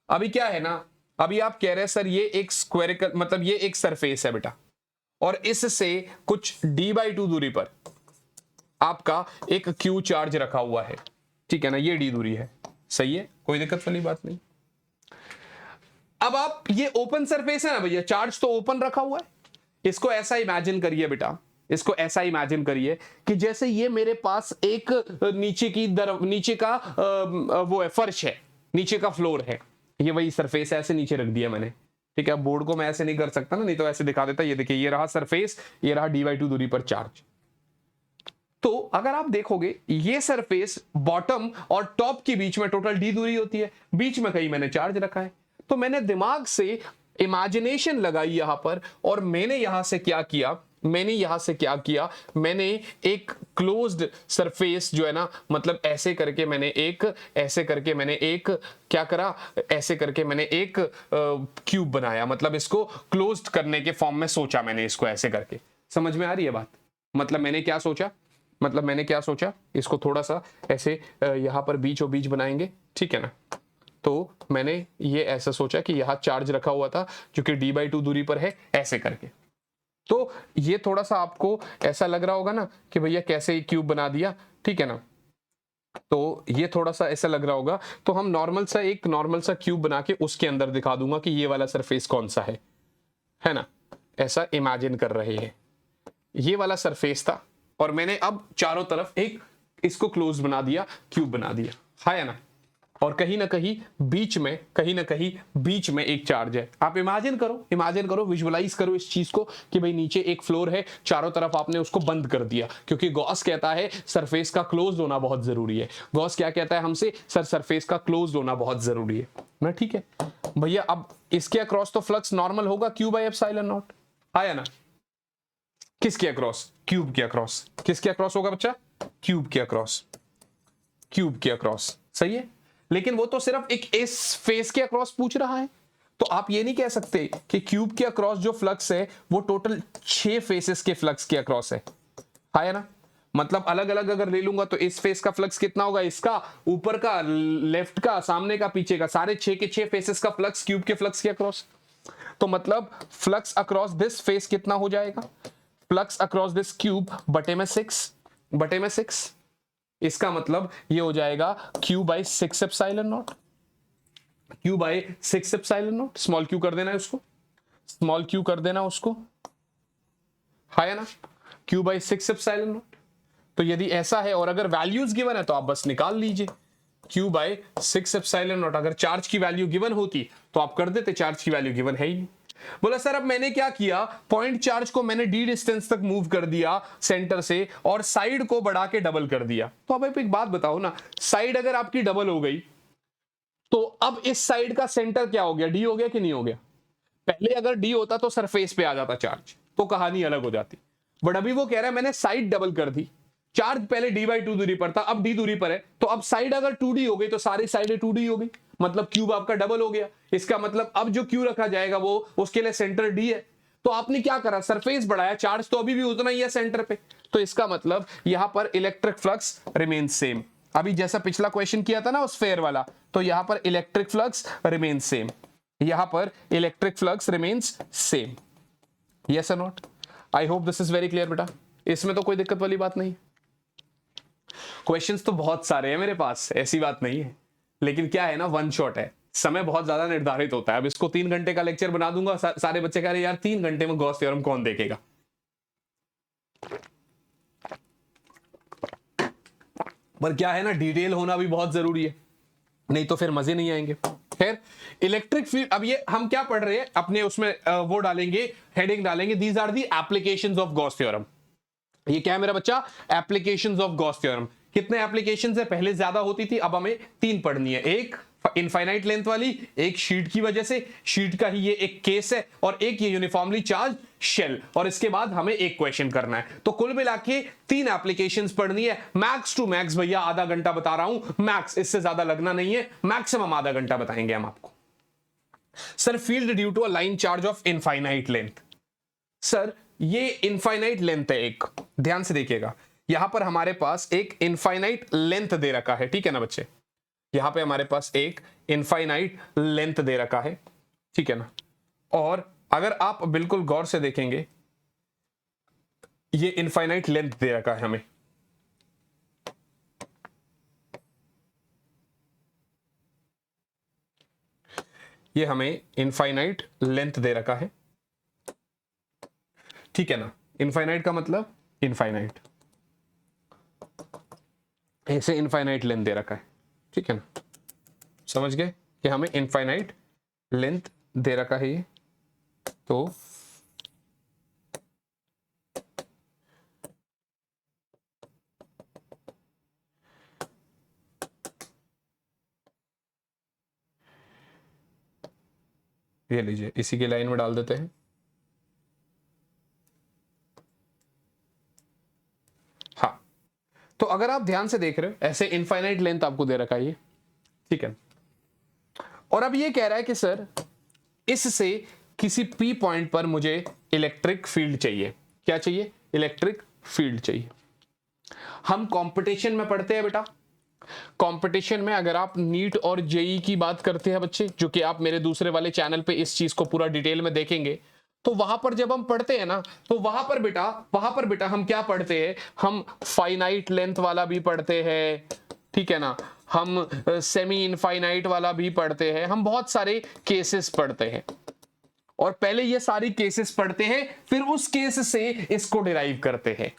अभी क्या है ना, अभी आप कह रहे हैं सर ये एक स्क्वायरिकल, मतलब ये एक सरफेस है बेटा, और इससे कुछ d/2 दूरी पर आपका एक Q चार्ज रखा हुआ है, ठीक है ना, ये D दूरी है। सही है, कोई दिक्कत वाली बात नहीं। अब आप, ये ओपन सरफेस है ना भैया, चार्ज तो ओपन रखा हुआ है, इसको ऐसा इमेजिन करिए बेटा, इसको ऐसा इमेजिन करिए कि जैसे ये मेरे पास एक नीचे का वो है, फर्श है, नीचे का फ्लोर है, ये वही सरफेस ऐसे नीचे रख दिया मैंने, ठीक है। बोर्ड को मैं ऐसे नहीं कर सकता ना, नहीं तो ऐसे दिखा देता। ये देखिए, ये रहा सरफेस, ये रहा d/2 दूरी पर चार्ज। तो अगर आप देखोगे ये सरफेस बॉटम और टॉप के बीच में टोटल d दूरी होती है, बीच में कहीं मैंने चार्ज रखा है, तो मैंने दिमाग से इमेजिनेशन लगाई यहां पर और मैंने यहां से क्या किया, मैंने एक क्लोज्ड सरफेस जो है ना, मतलब ऐसे करके मैंने एक क्या करा, ऐसे करके मैंने एक क्यूब बनाया, मतलब इसको क्लोज्ड करने के फॉर्म में सोचा मैंने इसको ऐसे करके। समझ में आ रही है बात? मतलब मैंने क्या सोचा, इसको थोड़ा सा ऐसे यहां पर बीचों बीच बनाएंगे, ठीक है ना। तो मैंने ये ऐसा सोचा कि यहां चार्ज रखा हुआ था जो कि d/2 दूरी पर है, ऐसे करके। तो ये थोड़ा सा आपको ऐसा लग रहा होगा ना कि भैया कैसे क्यूब बना दिया, ठीक है ना। तो ये थोड़ा सा ऐसा लग रहा होगा, तो हम एक नॉर्मल सा क्यूब बना के उसके अंदर दिखा दूंगा कि ये वाला सरफेस कौन सा है ना। ऐसा इमेजिन कर रहे हैं, ये वाला सरफेस था और मैंने अब चारों तरफ एक इसको क्लोज बना दिया, क्यूब बना दिया, है ना। और कहीं ना कहीं बीच में एक चार्ज है। आप इमेजिन करो, विजुअलाइज करो इस चीज को कि भाई नीचे एक फ्लोर है, चारों तरफ आपने उसको बंद कर दिया, क्योंकि गॉस कहता है सरफेस का क्लोज होना बहुत जरूरी है। गॉस क्या कहता है हमसे, सर सरफेस का क्लोज होना बहुत जरूरी है ना, ठीक है भैया। अब इसके अक्रॉस तो फ्लक्स नॉर्मल होगा Q/ε0, आया ना। किसके अक्रॉस? क्यूब के अक्रॉस। किसके अक्रॉस होगा बच्चा? क्यूब के अक्रॉस, सही है। लेकिन वो तो सिर्फ एक इस फेस के अक्रॉस पूछ रहा है, तो आप ये नहीं कह सकते कि क्यूब के अक्रॉस जो फ्लक्स है वो टोटल 6 फेसेस के फ्लक्स के अक्रॉस है ना। मतलब अलग अलग अगर ले लूंगा तो इस फेस का फ्लक्स कितना होगा, इसका, ऊपर का, लेफ्ट का, सामने का, पीछे का, सारे 6 के 6 फेसेस का फ्लक्स क्यूब के फ्लक्स के अक्रॉस। तो मतलब फ्लक्स अक्रॉस दिस फेस कितना हो जाएगा, फ्लक्स अक्रॉस दिस क्यूब बटे में 6, इसका मतलब ये हो जाएगा Q/6ε0, स्मॉल क्यू कर देना है उसको, है ना, Q/6ε0। तो यदि ऐसा है और अगर वैल्यूज गिवन है तो आप बस निकाल लीजिए Q/6ε0। अगर चार्ज की वैल्यू गिवन होती तो आप कर देते, चार्ज की वैल्यू गिवन है ही नहीं। बोला सर अब मैंने क्या किया, पॉइंट चार्ज को मैंने d डिस्टेंस तक मूव कर दिया सेंटर से और साइड को बढ़ा के डबल कर दिया। तो अब आप एक बात बताओ ना, साइड अगर आपकी डबल हो गई तो अब इस साइड का सेंटर क्या हो गया, d हो गया कि नहीं हो गया? पहले अगर d होता तो सरफेस पे आ जाता चार्ज, तो कहानी अलग हो जाती। बट अभी वो कह रहा है मैंने साइड डबल कर दी, चार्ज पहले d/2 दूरी पर था, अब d दूरी पर है, तो अब साइड अगर 2d हो गई तो सारी साइडें 2d हो गई, मतलब क्यूब आपका डबल हो गया। इसका मतलब अब जो क्यू रखा जाएगा वो उसके लिए सेंटर d है। तो आपने क्या करा, सरफेस बढ़ाया, चार्ज तो अभी भी उतना ही है सेंटर पे। तो इसका मतलब यहां पर इलेक्ट्रिक फ्लक्स रिमेन सेम। अभी जैसा पिछला क्वेश्चन किया था ना उस फेयर वाला, तो यहां पर electric flux remain same, yes और not? I hope this is very clear बेटा, इसमें तो कोई दिक्कत वाली बात नहीं। क्वेश्चंस तो बहुत सारे हैं मेरे पास, ऐसी बात नहीं है, लेकिन क्या है ना, वन शॉट है, समय बहुत ज्यादा निर्धारित होता है। अब इसको 3 घंटे का लेक्चर बना दूंगा, सारे बच्चे कह रहे यार 3 घंटे में गॉस थ्योरम कौन देखेगा। पर क्या है ना, डिटेल होना भी बहुत जरूरी है, नहीं तो फिर मजे नहीं आएंगे। खैर, इलेक्ट्रिक फील्ड, अब ये हम क्या पढ़ रहे हैं अपने उसमें वो डालेंगे, हेडिंग डालेंगे, these are the applications of Gauss theorem. ये क्या है मेरा बच्चा, एप्लीकेशंस ऑफ गॉस थ्योरम। कितने एप्लीकेशंस है, पहले ज्यादा होती थी, अब हमें 3 पढ़नी है। एक इनफाइनाइट लेंथ वाली, एक शीट की वजह से, शीट का ही ये एक केस है, और एक ये यूनिफॉर्मली चार्ज शेल, और इसके बाद हमें एक क्वेश्चन करना है। तो कुल मिला के 3 एप्लीकेशंस पढ़नी है। मैक्स टू मैक्स भैया आधा घंटा बता रहा हूं, मैक्स, इससे ज्यादा लगना नहीं है, मैक्सिमम आधा घंटा बताएंगे हम आपको। Sir field due to a line charge of infinite length. Sir ये इनफाइनाइट लेंथ है एक, ध्यान से देखिएगा, यहां पर हमारे पास एक इनफाइनाइट लेंथ दे रखा है, ठीक है ना बच्चे, यहां पे हमारे पास एक इनफाइनाइट लेंथ दे रखा है, ठीक है ना। और अगर आप बिल्कुल गौर से देखेंगे, ये इनफाइनाइट लेंथ दे रखा है हमें, ये हमें इनफाइनाइट लेंथ दे रखा है, ठीक है ना। इनफाइनाइट का मतलब इनफाइनाइट, ऐसे इनफाइनाइट लेंथ दे रखा है, ठीक है ना। समझ गए कि हमें इनफाइनाइट लेंथ दे रखा है ये, तो ये लीजिए, इसी की लाइन में डाल देते हैं। हाँ, तो अगर आप ध्यान से देख रहे हो, ऐसे इनफाइनाइट लेंथ आपको दे रखा है ये, ठीक है। और अब ये कह रहा है कि सर इससे किसी पी पॉइंट पर मुझे इलेक्ट्रिक फील्ड चाहिए। क्या चाहिए? इलेक्ट्रिक फील्ड चाहिए। हम कंपटीशन में पढ़ते हैं बेटा, कंपटीशन में अगर आप नीट और जेई की बात करते हैं बच्चे, जो कि आप मेरे दूसरे वाले चैनल पे इस चीज को पूरा डिटेल में देखेंगे, तो वहां पर जब हम पढ़ते हैं ना, तो वहां पर बेटा हम क्या पढ़ते हैं? हम फाइनाइट लेंथ वाला भी पढ़ते हैं, ठीक है ना, हम सेमी इनफाइनाइट वाला भी पढ़ते हैं, हम बहुत सारे केसेस पढ़ते हैं। और पहले ये सारी केसेस पढ़ते हैं, फिर उस केस से इसको डिराइव करते हैं।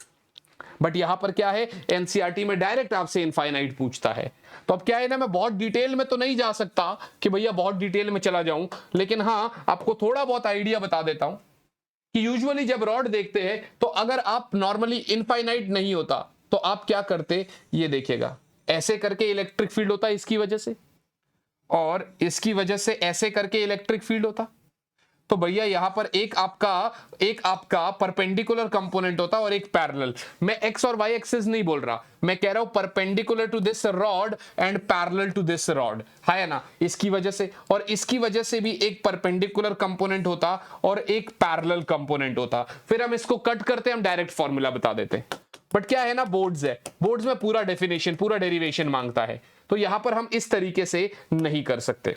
बट यहां पर क्या है, एनसीईआरटी में डायरेक्ट आपसे इनफाइनाइट पूछता है। तो अब क्या है ना, मैं बहुत डिटेल में तो नहीं जा सकता कि भैया बहुत डिटेल में चला जाऊं, लेकिन हां आपको थोड़ा बहुत आइडिया बता देता हूं कि यूजुअली जब रॉड देखते हैं, तो अगर आप नॉर्मली इनफाइनाइट नहीं होता तो आप क्या करते, ये देखिएगा, ऐसे करके इलेक्ट्रिक फील्ड होता है इसकी वजह से, और इसकी वजह से ऐसे करके इलेक्ट्रिक फील्ड होता। तो भैया यहां पर एक आपका परपेंडिकुलर कंपोनेंट होता और एक पैरेलल। मैं एक्स और वाई एक्सिस नहीं बोल रहा, मैं कह रहा हूं perpendicular to this rod and parallel to this rod, है ना, इसकी वजह से। और इसकी वजह से भी एक परपेंडिकुलर कंपोनेंट होता और एक पैरेलल कंपोनेंट होता। फिर हम इसको कट करते, हम डायरेक्ट फॉर्मूला बता देते। बट क्या है ना, बोर्ड्स है, बोर्ड्स में पूरा डेफिनेशन, पूरा डेरिवेशन मांगता है, तो यहां पर हम इस तरीके से नहीं कर सकते।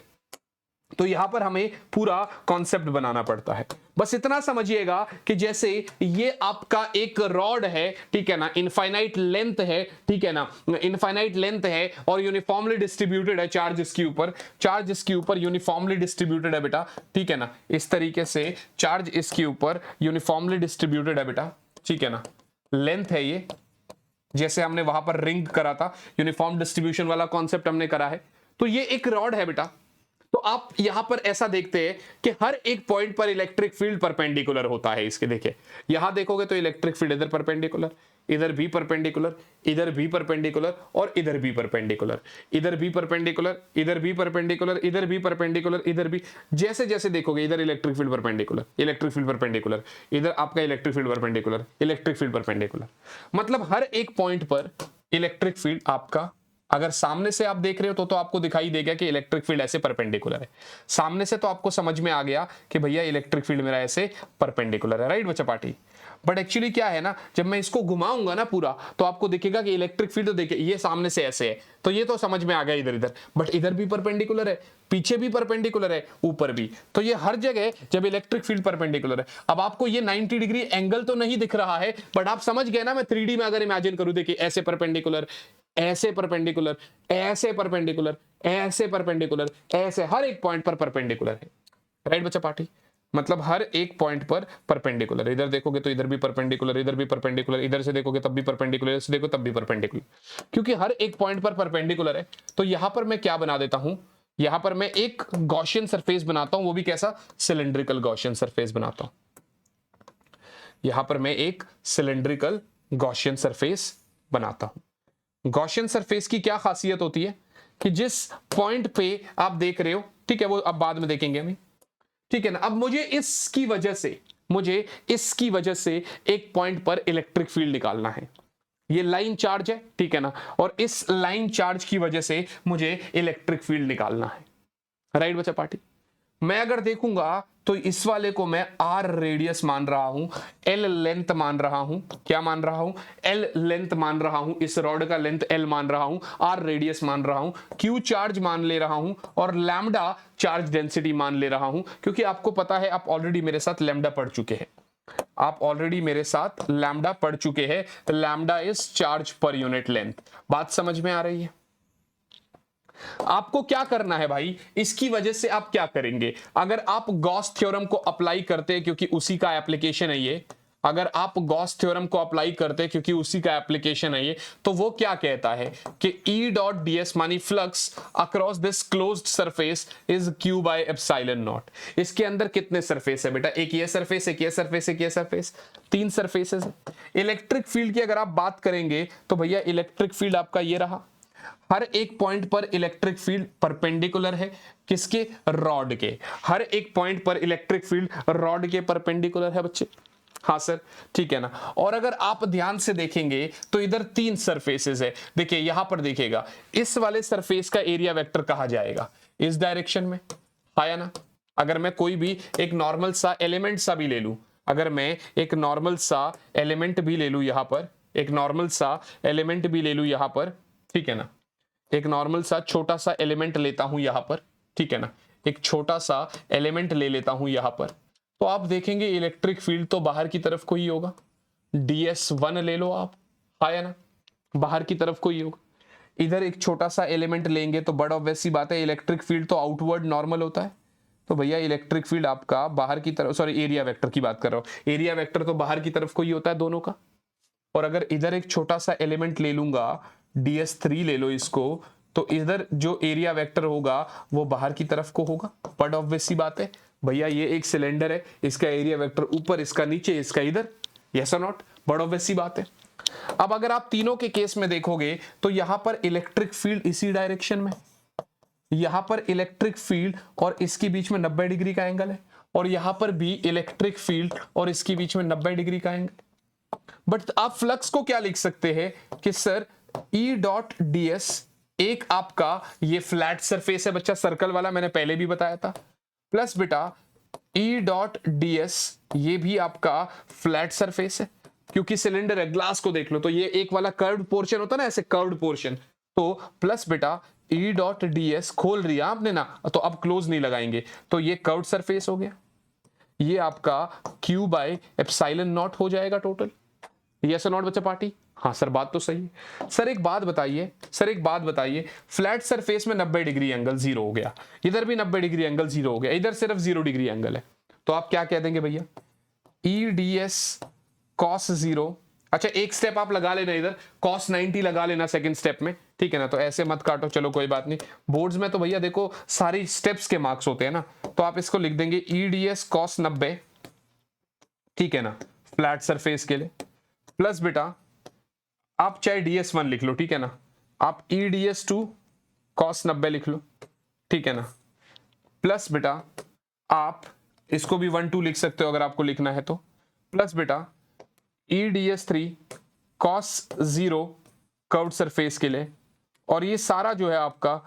तो यहां पर हमें पूरा कॉन्सेप्ट बनाना पड़ता है। बस इतना समझिएगा कि जैसे ये आपका एक रॉड है, ठीक है ना, इनफाइनाइट लेंथ है, ठीक है ना, इनफाइनाइट लेंथ है और यूनिफॉर्मली डिस्ट्रीब्यूटेड है, चार्ज इसके ऊपर यूनिफॉर्मली डिस्ट्रीब्यूटेड है बेटा, ठीक है ना, इस तरीके से चार्ज इसके ऊपर यूनिफॉर्मली डिस्ट्रीब्यूटेड है बेटा, ठीक है ना, लेंथ है ये, जैसे हमने वहां पर रिंग करा था, यूनिफॉर्म डिस्ट्रीब्यूशन वाला कॉन्सेप्ट हमने करा है। तो ये एक रॉड है बेटा। तो आप यहां पर ऐसा देखते हैं कि हर एक पॉइंट पर इलेक्ट्रिक फील्ड परपेंडिकुलर होता है इसके। देखिए यहां देखोगे तो इलेक्ट्रिक फील्ड इधर परपेंडिकुलर, इधर भी परपेंडिकुलर, इधर भी परपेंडिकुलर और इधर भी परपेंडिकुलर, इधर भी परपेंडिकुलर, इधर भी परपेंडिकुलर, इधर भी परपेंडिकुलर, इधर भी, जैसे जैसे देखोगे इधर electric field perpendicular, electric field perpendicular, इधर आपका electric field perpendicular, electric field perpendicular. मतलब हर एक पॉइंट पर इलेक्ट्रिक फील्ड आपका, अगर सामने से आप देख रहे हो तो आपको दिखाई देगा कि इलेक्ट्रिक फील्ड ऐसे परपेंडिकुलर है। सामने से तो आपको समझ में आ गया कि भैया इलेक्ट्रिक फील्ड मेरा ऐसे परपेंडिकुलर है, राइट बच्चा पार्टी। बट एक्चुअली क्या है ना, जब मैं इसको घुमाऊंगा ना पूरा, तो आपको दिखेगा कि इलेक्ट्रिक फील्ड, तो देखिए ये सामने से ऐसे है, तो ये तो समझ में आ गया इधर इधर, बट इधर भी परपेंडिकुलर है, पीछे भी परपेंडिकुलर है, ऊपर भी। तो ये हर जगह जब इलेक्ट्रिक फील्ड परपेंडिकुलर है, अब आपको ये 90 डिग्री एंगल तो नहीं दिख रहा है, बट आप समझ गए ना, मैं 3D में अगर इमेजिन करूं, देखिए ऐसे परपेंडिकुलर, ऐसे परपेंडिकुलर, ऐसे परपेंडिकुलर, ऐसे परपेंडिकुलर, ऐसे हर एक पॉइंट पर परपेंडिकुलर है, राइट बच्चा पार्टी। मतलब हर एक पॉइंट पर परपेंडिकुलर, इधर देखोगे तो इधर भी परपेंडिकुलर, इधर भी परपेंडिकुलर, इधर से देखोगे तब भी परपेंडिकुलर, इधर से देखो तब भी परपेंडिकुलर, क्योंकि हर एक पॉइंट पर परपेंडिकुलर है। तो यहां पर मैं क्या बना देता हूं, यहां पर मैं एक गॉसियन सरफेस बनाता हूं, वो भी कैसा, सिलेंड्रिकल गॉसियन सरफेस बनाता हूं। यहां पर मैं एक सिलेंड्रिकल गॉसियन सरफेस बनाता हूं। गॉसियन सरफेस की क्या खासियत होती है कि जिस पॉइंट पे आप देख रहे हो, ठीक है, वो अब बाद में देखेंगे हम, ठीक है ना। अब मुझे इसकी वजह से एक पॉइंट पर इलेक्ट्रिक फील्ड निकालना है। ये लाइन चार्ज है, ठीक है ना, और इस लाइन चार्ज की वजह से मुझे इलेक्ट्रिक फील्ड निकालना है, राइट बच्चा पार्टी। मैं अगर देखूंगा तो इस वाले को मैं r रेडियस मान रहा हूं, l लेंथ मान रहा हूं, क्या मान रहा हूं, l लेंथ मान रहा हूं, इस रॉड का लेंथ l मान रहा हूं, r रेडियस मान रहा हूं, q चार्ज मान ले रहा हूं और लैम्डा चार्ज डेंसिटी मान ले रहा हूं, क्योंकि आपको पता है, आप ऑलरेडी मेरे साथ लैम्डा पढ़ चुके हैं, lambda is charge per unit length. बात समझ में आ रही है। आपको क्या करना है भाई, इसकी वजह से आप क्या करेंगे, अगर आप गॉस थ्योरम को अप्लाई करते हैं, क्योंकि उसी का एप्लीकेशन है ये, अगर आप गॉस थ्योरम को अप्लाई करते हैं क्योंकि उसी का एप्लीकेशन है ये, तो वो क्या कहता है कि E डॉट ds मानी flux across this closed surface is Q by epsilon not. इसके अंदर कितने सरफेस है बेटा, एक ये सरफेस, एक ये सरफेस, एक ये सरफेस, 3 सरफेसेस है। इलेक्ट्रिक फील्ड की अगर आप बात करेंगे तो भैया इलेक्ट्रिक फील्ड आपका ये रहा। हर एक पॉइंट पर इलेक्ट्रिक फील्ड परपेंडिकुलर है किसके, रॉड के। हर एक पॉइंट पर इलेक्ट्रिक फील्ड रॉड के परपेंडिकुलर है बच्चे। हाँ सर, ठीक है ना। और अगर आप ध्यान से देखेंगे तो इधर 3 सरफेसेस है। देखिए यहां पर देखिएगा, इस वाले सरफेस का एरिया वेक्टर कहा जाएगा इस डायरेक्शन में, आया ना। अगर मैं कोई भी एक नॉर्मल सा एलिमेंट सा भी ले लूं, अगर मैं एक नॉर्मल सा एलिमेंट भी ले लूं यहां पर, एक नॉर्मल सा एलिमेंट भी ले लूं यहां पर, ठीक है ना, एक नॉर्मल सा छोटा सा एलिमेंट लेता हूं यहां पर, ठीक है ना, एक छोटा सा एलिमेंट ले लेता हूं यहां पर, तो आप देखेंगे इलेक्ट्रिक फील्ड तो बाहर की तरफ कोई होगा, ds1 ले लो आप, आया ना, बाहर की तरफ कोई होगा। इधर एक छोटा सा एलिमेंट लेंगे तो बड़ा ऑब्वियस सी बात है, इलेक्ट्रिक फील्ड तो आउटवर्ड नॉर्मल होता है, तो भैया इलेक्ट्रिक फील्ड आपका बाहर की तरफ, सॉरी एरिया वेक्टर की बात कर रहा हूं, एरिया वेक्टर तो बाहर की तरफ कोई होता है दोनों का। और अगर इधर एक छोटा सा एलिमेंट ले लूंगा, ds3 ले लो इसको, तो इधर जो एरिया वेक्टर होगा वो बाहर की तरफ को होगा, बट ऑब्वियस सी बात है भैया ये एक सिलेंडर है, इसका एरिया वेक्टर ऊपर, इसका नीचे, इसका इधर, यस और नॉट, बट ऑब्वियस सी बात है। अब अगर आप तीनों के केस में देखोगे तो यहां पर इलेक्ट्रिक फील्ड इसी डायरेक्शन में, यहां पर इलेक्ट्रिक फील्ड और इसके बीच में 90 डिग्री का एंगल है, और यहां पर भी इलेक्ट्रिक फील्ड और इसके बीच में 90 डिग्री का एंगल। बट आप फ्लक्स को क्या लिख सकते हैं कि सर E डॉट ds, एक आपका ये फ्लैट सरफेस है बच्चा, सर्कल वाला मैंने पहले भी बताया था, प्लस बेटा E डॉट ds ये भी आपका फ्लैट सरफेस है, क्योंकि सिलेंडर है, ग्लास को देख लो तो ये एक वाला कर्व्ड पोर्शन होता है ना, ऐसे कर्व्ड पोर्शन, तो प्लस बेटा E डॉट ds खोल रही है आपने ना, तो अब क्लोज नहीं लगाएंगे, तो ये कर्व्ड सरफेस हो गया, ये आपका Q बाय एप्सिलॉन नॉट हो जाएगा टोटल, यस और नॉट बच्चा पार्टी। हाँ सर बात तो सही है। सर एक बात बताइए, सर एक बात बताइए, फ्लैट सरफेस में 90 डिग्री एंगल जीरो हो गया, इधर भी 90 डिग्री एंगल जीरो हो गया, इधर सिर्फ 0 डिग्री एंगल है, तो आप क्या कह देंगे भैया, E ds cos 0, अच्छा एक स्टेप आप लगा लेना इधर, cos 90 लगा लेना सेकंड स्टेप में, ठीक है ना, तो ऐसे मत काटो, चलो कोई बात नहीं, बोर्ड्स में तो भैया देखो सारी स्टेप्स के मार्क्स होते हैं ना, तो आप इसको लिख देंगे E ds cos 90, ठीक है ना, फ्लैट सरफेस के लिए, प्लस बेटा आप चाहे ds1 लिख लो, ठीक है ना, आप E ds2 cos 90 लिख लो, ठीक है ना, प्लस बेटा आप इसको भी 1 2 लिख सकते हो अगर आपको लिखना है तो, प्लस बेटा E ds3 cos 0 curved surface के लिए, और ये सारा जो है आपका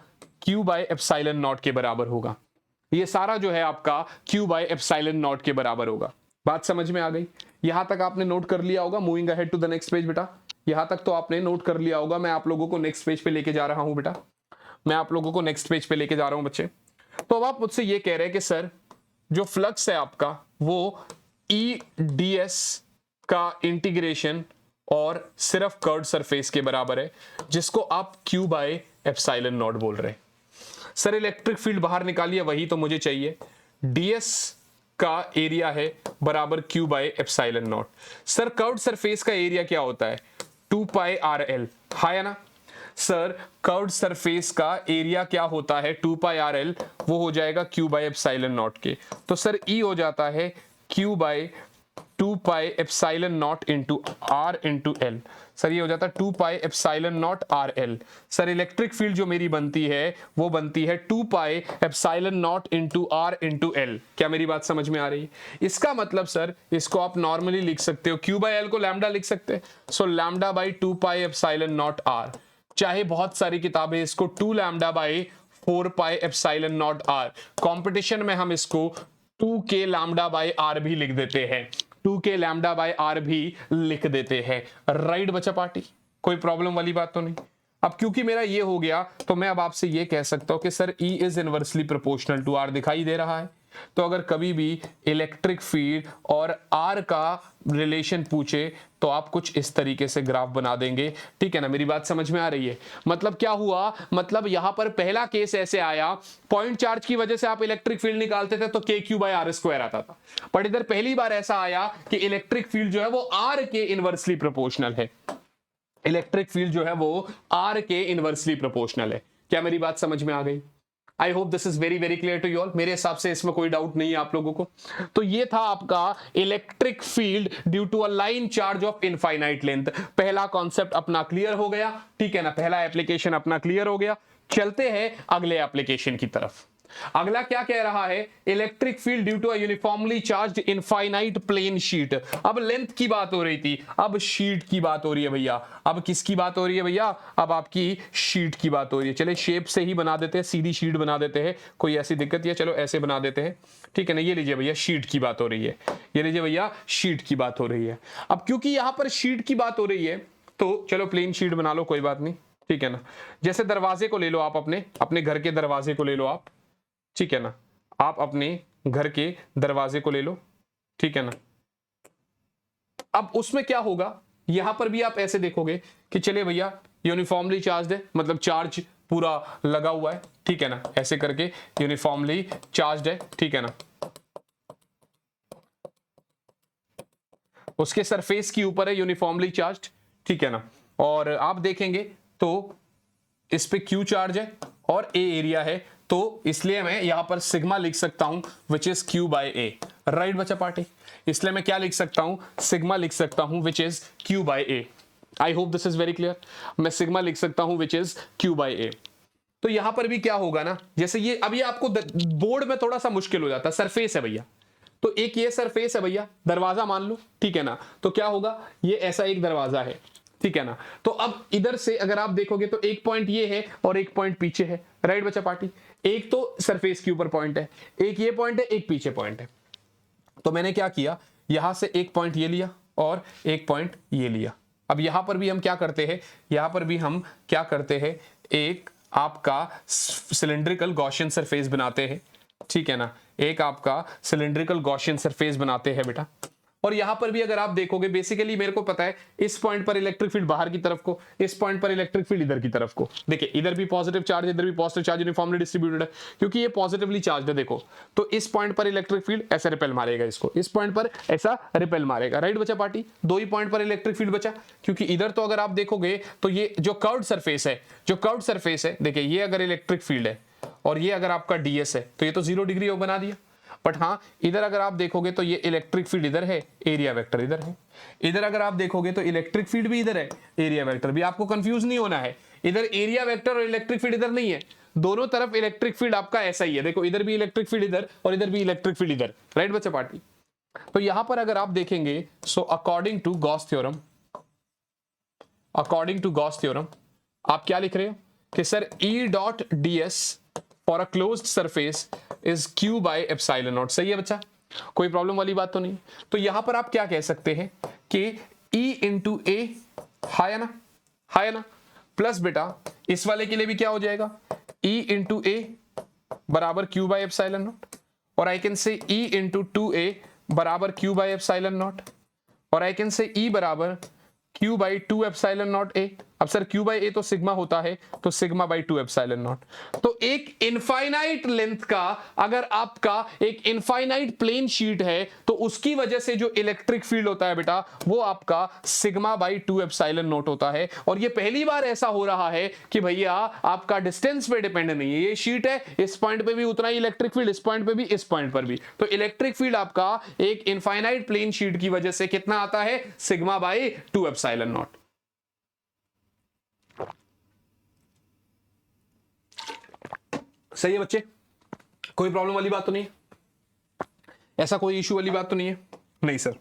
Q बाय एप्सिलॉन नॉट के बराबर होगा, ये सारा जो है आपका Q बाय एप्सिलॉन नॉट के बराबर होगा। बात समझ में आ गई? यहां तक आपने नोट कर लिया होगा, moving ahead to the next page बेटा, यहां तक तो आपने नोट कर लिया होगा। मैं आप लोगों को नेक्स्ट पेज पे लेके जा रहा हूं बेटा, मैं आप लोगों को नेक्स्ट पेज पे लेके जा रहा हूं बच्चे। तो अब आप मुझसे ये कह रहे हैं कि सर जो फ्लक्स है आपका वो E ds का इंटीग्रेशन और सिर्फ कर्व्ड सरफेस के बराबर है, जिसको आप Q बाय एप्सिलॉन नॉट बोल रहे हैं। सर इलेक्ट्रिक फील्ड बाहर निकालिए, वही तो मुझे चाहिए, ds का एरिया है बराबर Q by epsilon not. Sir curved surface का एरिया क्या होता है, 2 पाई RL, है ना सर, कर्व्ड सरफेस का एरिया क्या होता है 2 पाई RL, वो हो जाएगा Q बाय एप्सिलॉन नॉट के, तो सर E हो जाता है Q by 2 pi epsilon naught into R into L, sir ये हो जाता है 2 pi epsilon naught RL। Sir electric field जो मेरी बनती है वो बनती है 2 pi epsilon naught into R into L। क्या मेरी बात समझ में आ रही है? इसका मतलब सर इसको आप नॉर्मली लिख सकते हो, Q बाय L को लैम्डा लिख सकते हैं, सो lambda by 2 pi epsilon naught R, चाहे बहुत सारी किताबें इसको 2 lambda by 4 pi epsilon naught R, competition में हम इसको 2 के लैम्डा बाई R भी लिख देते हैं, 2 के लैम्डा बाय R भी लिख देते हैं, राइट बच्चा पार्टी, कोई प्रॉब्लम वाली बात तो नहीं। अब क्योंकि मेरा ये हो गया तो मैं अब आपसे ये कह सकता हूं कि sir E is inversely proportional to R, दिखाई दे रहा है, तो अगर कभी भी इलेक्ट्रिक फील्ड और R का रिलेशन पूछे तो आप कुछ इस तरीके से ग्राफ बना देंगे, ठीक है ना, मेरी बात समझ में आ रही है? मतलब क्या हुआ, मतलब यहां पर पहला केस ऐसे आया, पॉइंट चार्ज की वजह से आप इलेक्ट्रिक फील्ड निकालते थे तो KQ बाय R स्क्वायर आता था, पर इधर पहली बार ऐसा आया कि इलेक्ट्रिक फील्ड जो है वो R के इनवर्सली प्रोपोर्शनल है, इलेक्ट्रिक फील्ड जो है वो R के इनवर्सली प्रोपोर्शनल है। क्या मेरी बात समझ में आ गई? I hope this is very very clear to you all. मेरे हिसाब से इसमें कोई डाउट नहीं है आप लोगों को। तो ये था आपका electric field due to a line charge of infinite length. पहला कॉन्सेप्ट अपना क्लियर हो गया, ठीक है ना, पहला एप्लीकेशन अपना क्लियर हो गया। चलते हैं अगले एप्लीकेशन की तरफ। अगला क्या कह रहा है, electric field due to a uniformly charged infinite plane sheet. अब लेंथ की बात हो रही थी, अब शीट की बात हो रही है भैया। अब किसकी बात हो रही है भैया, अब आपकी शीट की बात हो रही है। चले शेप से ही बना देते हैं, सीधी शीट बना देते हैं, कोई ऐसी दिक्कत है, चलो ऐसे बना देते हैं, ठीक है ना। ये लीजिए भैया शीट की बात हो रही है, ये लीजिए भैया शीट की बात हो रही है। अब क्योंकि यहां पर शीट की बात हो रही है तो चलो प्लेन शीट बना लो, कोई बात नहीं, ठीक है ना। जैसे दरवाजे को ले लो आप, अपने घर के दरवाजे को ले लो आप, ठीक है ना, आप अपने घर के दरवाजे को ले लो, ठीक है ना। अब उसमें क्या होगा, यहां पर भी आप ऐसे देखोगे कि चले भैया यूनिफॉर्मली चार्ज है, मतलब चार्ज पूरा लगा हुआ है, ठीक है ना, ऐसे करके यूनिफॉर्मली चार्ज है, ठीक है ना। उसके सरफेस के ऊपर है यूनिफॉर्मली चार्ज, ठीक है ना। और आप देखेंगे तो इस पे क्यू चार्ज है और ए एरिया है, तो इसलिए मैं यहां पर सिग्मा लिख सकता हूं which is Q by A. Right बच्चा पार्टी, इसलिए मैं क्या लिख सकता हूं, सिग्मा लिख सकता हूं which is Q by A. I hope this is very clear. मैं सिग्मा लिख सकता हूं which is Q by A. तो यहां पर भी क्या होगा ना, जैसे ये अब ये आपको बोर्ड में थोड़ा सा मुश्किल हो जाता है, सरफेस है भैया, तो एक ये सरफेस है भैया, दरवाजा मान लो, ठीक है ना। तो क्या होगा, ये ऐसा एक दरवाजा है, ठीक है ना। तो अब इधर से अगर आप देखोगे तो एक पॉइंट ये है और एक पॉइंट पीछे है। राइट बच्चा पार्टी, एक तो सरफेस के ऊपर पॉइंट है, एक ये पॉइंट है, एक पीछे पॉइंट है। तो मैंने क्या किया, यहां से एक पॉइंट ये लिया और एक पॉइंट ये लिया। अब यहां पर भी हम क्या करते हैं, यहां पर भी हम क्या करते हैं, एक आपका सिलेंड्रिकल गॉसियन सरफेस बनाते हैं, ठीक है ना। एक आपका सिलेंड्रिकल गॉसियन सरफेस बनाते हैं बेटा। और यहां पर भी अगर आप देखोगे, बेसिकली मेरे को पता है इस पॉइंट पर इलेक्ट्रिक फील्ड बाहर की तरफ को, इस पॉइंट पर इलेक्ट्रिक फील्ड इधर की तरफ को। देखिए इधर भी पॉजिटिव चार्ज, इधर भी पॉजिटिव चार्ज, यूनिफॉर्मली डिस्ट्रीब्यूटेड है क्योंकि ये पॉजिटिवली चार्ज है। देखो तो इस पॉइंट पर इलेक्ट्रिक फील्ड ऐसे रिपेल मारेगा इसको, इस पॉइंट पर ऐसा रिपेल मारेगा। राइट बचा पार्टी, दो ही पॉइंट पर इलेक्ट्रिक फील्ड बचा, क्योंकि इधर तो अगर आप देखोगे तो ये जो कर्व्ड सरफेस है, जो कर्व्ड सरफेस है, देखिए ये अगर इलेक्ट्रिक फील्ड है और ये अगर आपका डीएस है तो ये तो 0 डिग्री बना दिया। बट हाँ इधर अगर आप देखोगे तो ये इलेक्ट्रिक फील्ड इधर है, एरिया वेक्टर इधर है। इधर अगर आप देखोगे तो इलेक्ट्रिक फील्ड भी इधर है, एरिया वेक्टर भी। आपको कंफ्यूज नहीं होना है, इधर एरिया वेक्टर और इलेक्ट्रिक फील्ड इधर नहीं है, दोनों तरफ इलेक्ट्रिक फील्ड आपका ऐसा ही है। देखो इधर भी इलेक्ट्रिक फील्ड इधर और इधर भी इलेक्ट्रिक फील्ड इधर। राइट बच्चा पार्टी, तो यहां पर अगर आप देखेंगे so according to Gauss theorem, according to Gauss theorem आप क्या लिख रहे हो कि sir E dot D S for a closed surface is Q by epsilon naught. सही है बच्चा, कोई प्रॉब्लम वाली बात तो नहीं। तो यहां पर आप क्या कह सकते हैं कि ई इंटू ए, है ना, है ना, प्लस बेटा इस वाले के लिए भी क्या हो जाएगा, ई इंटू ए बराबर क्यू बाय एप्सिलॉन नॉट, और आई कैन से ई इंटू 2a बराबर क्यू बाय एप्सिलॉन नॉट, और आई कैन से ई बराबर Q by 2 epsilon not a. अब सर क्यू बाई ए तो सिग्मा होता है, तो सिग्मा बाई 2 एप्सिलॉन नॉट। तो एक इनफाइनाइट लेंथ का अगर आपका एक इनफाइनाइट प्लेन शीट है तो उसकी वजह से जो इलेक्ट्रिक फील्ड होता है बेटा वो आपका सिग्मा बाई 2 एप्सिलॉन नॉट होता है। और ये पहली बार ऐसा हो रहा है कि भैया आपका डिस्टेंस पे डिपेंड नहीं है, ये शीट है, इस पॉइंट पे भी उतना ही इलेक्ट्रिक फील्ड, इस पॉइंट पे भी, इस पॉइंट पर भी। तो इलेक्ट्रिक फील्ड आपका एक इनफाइनाइट प्लेन शीट की वजह से कितना आता है, सिग्मा बाई 2 एप्सिलॉन नॉट। सही है बच्चे, कोई प्रॉब्लम वाली बात तो नहीं है, ऐसा कोई इशू वाली बात तो नहीं है, नहीं सर।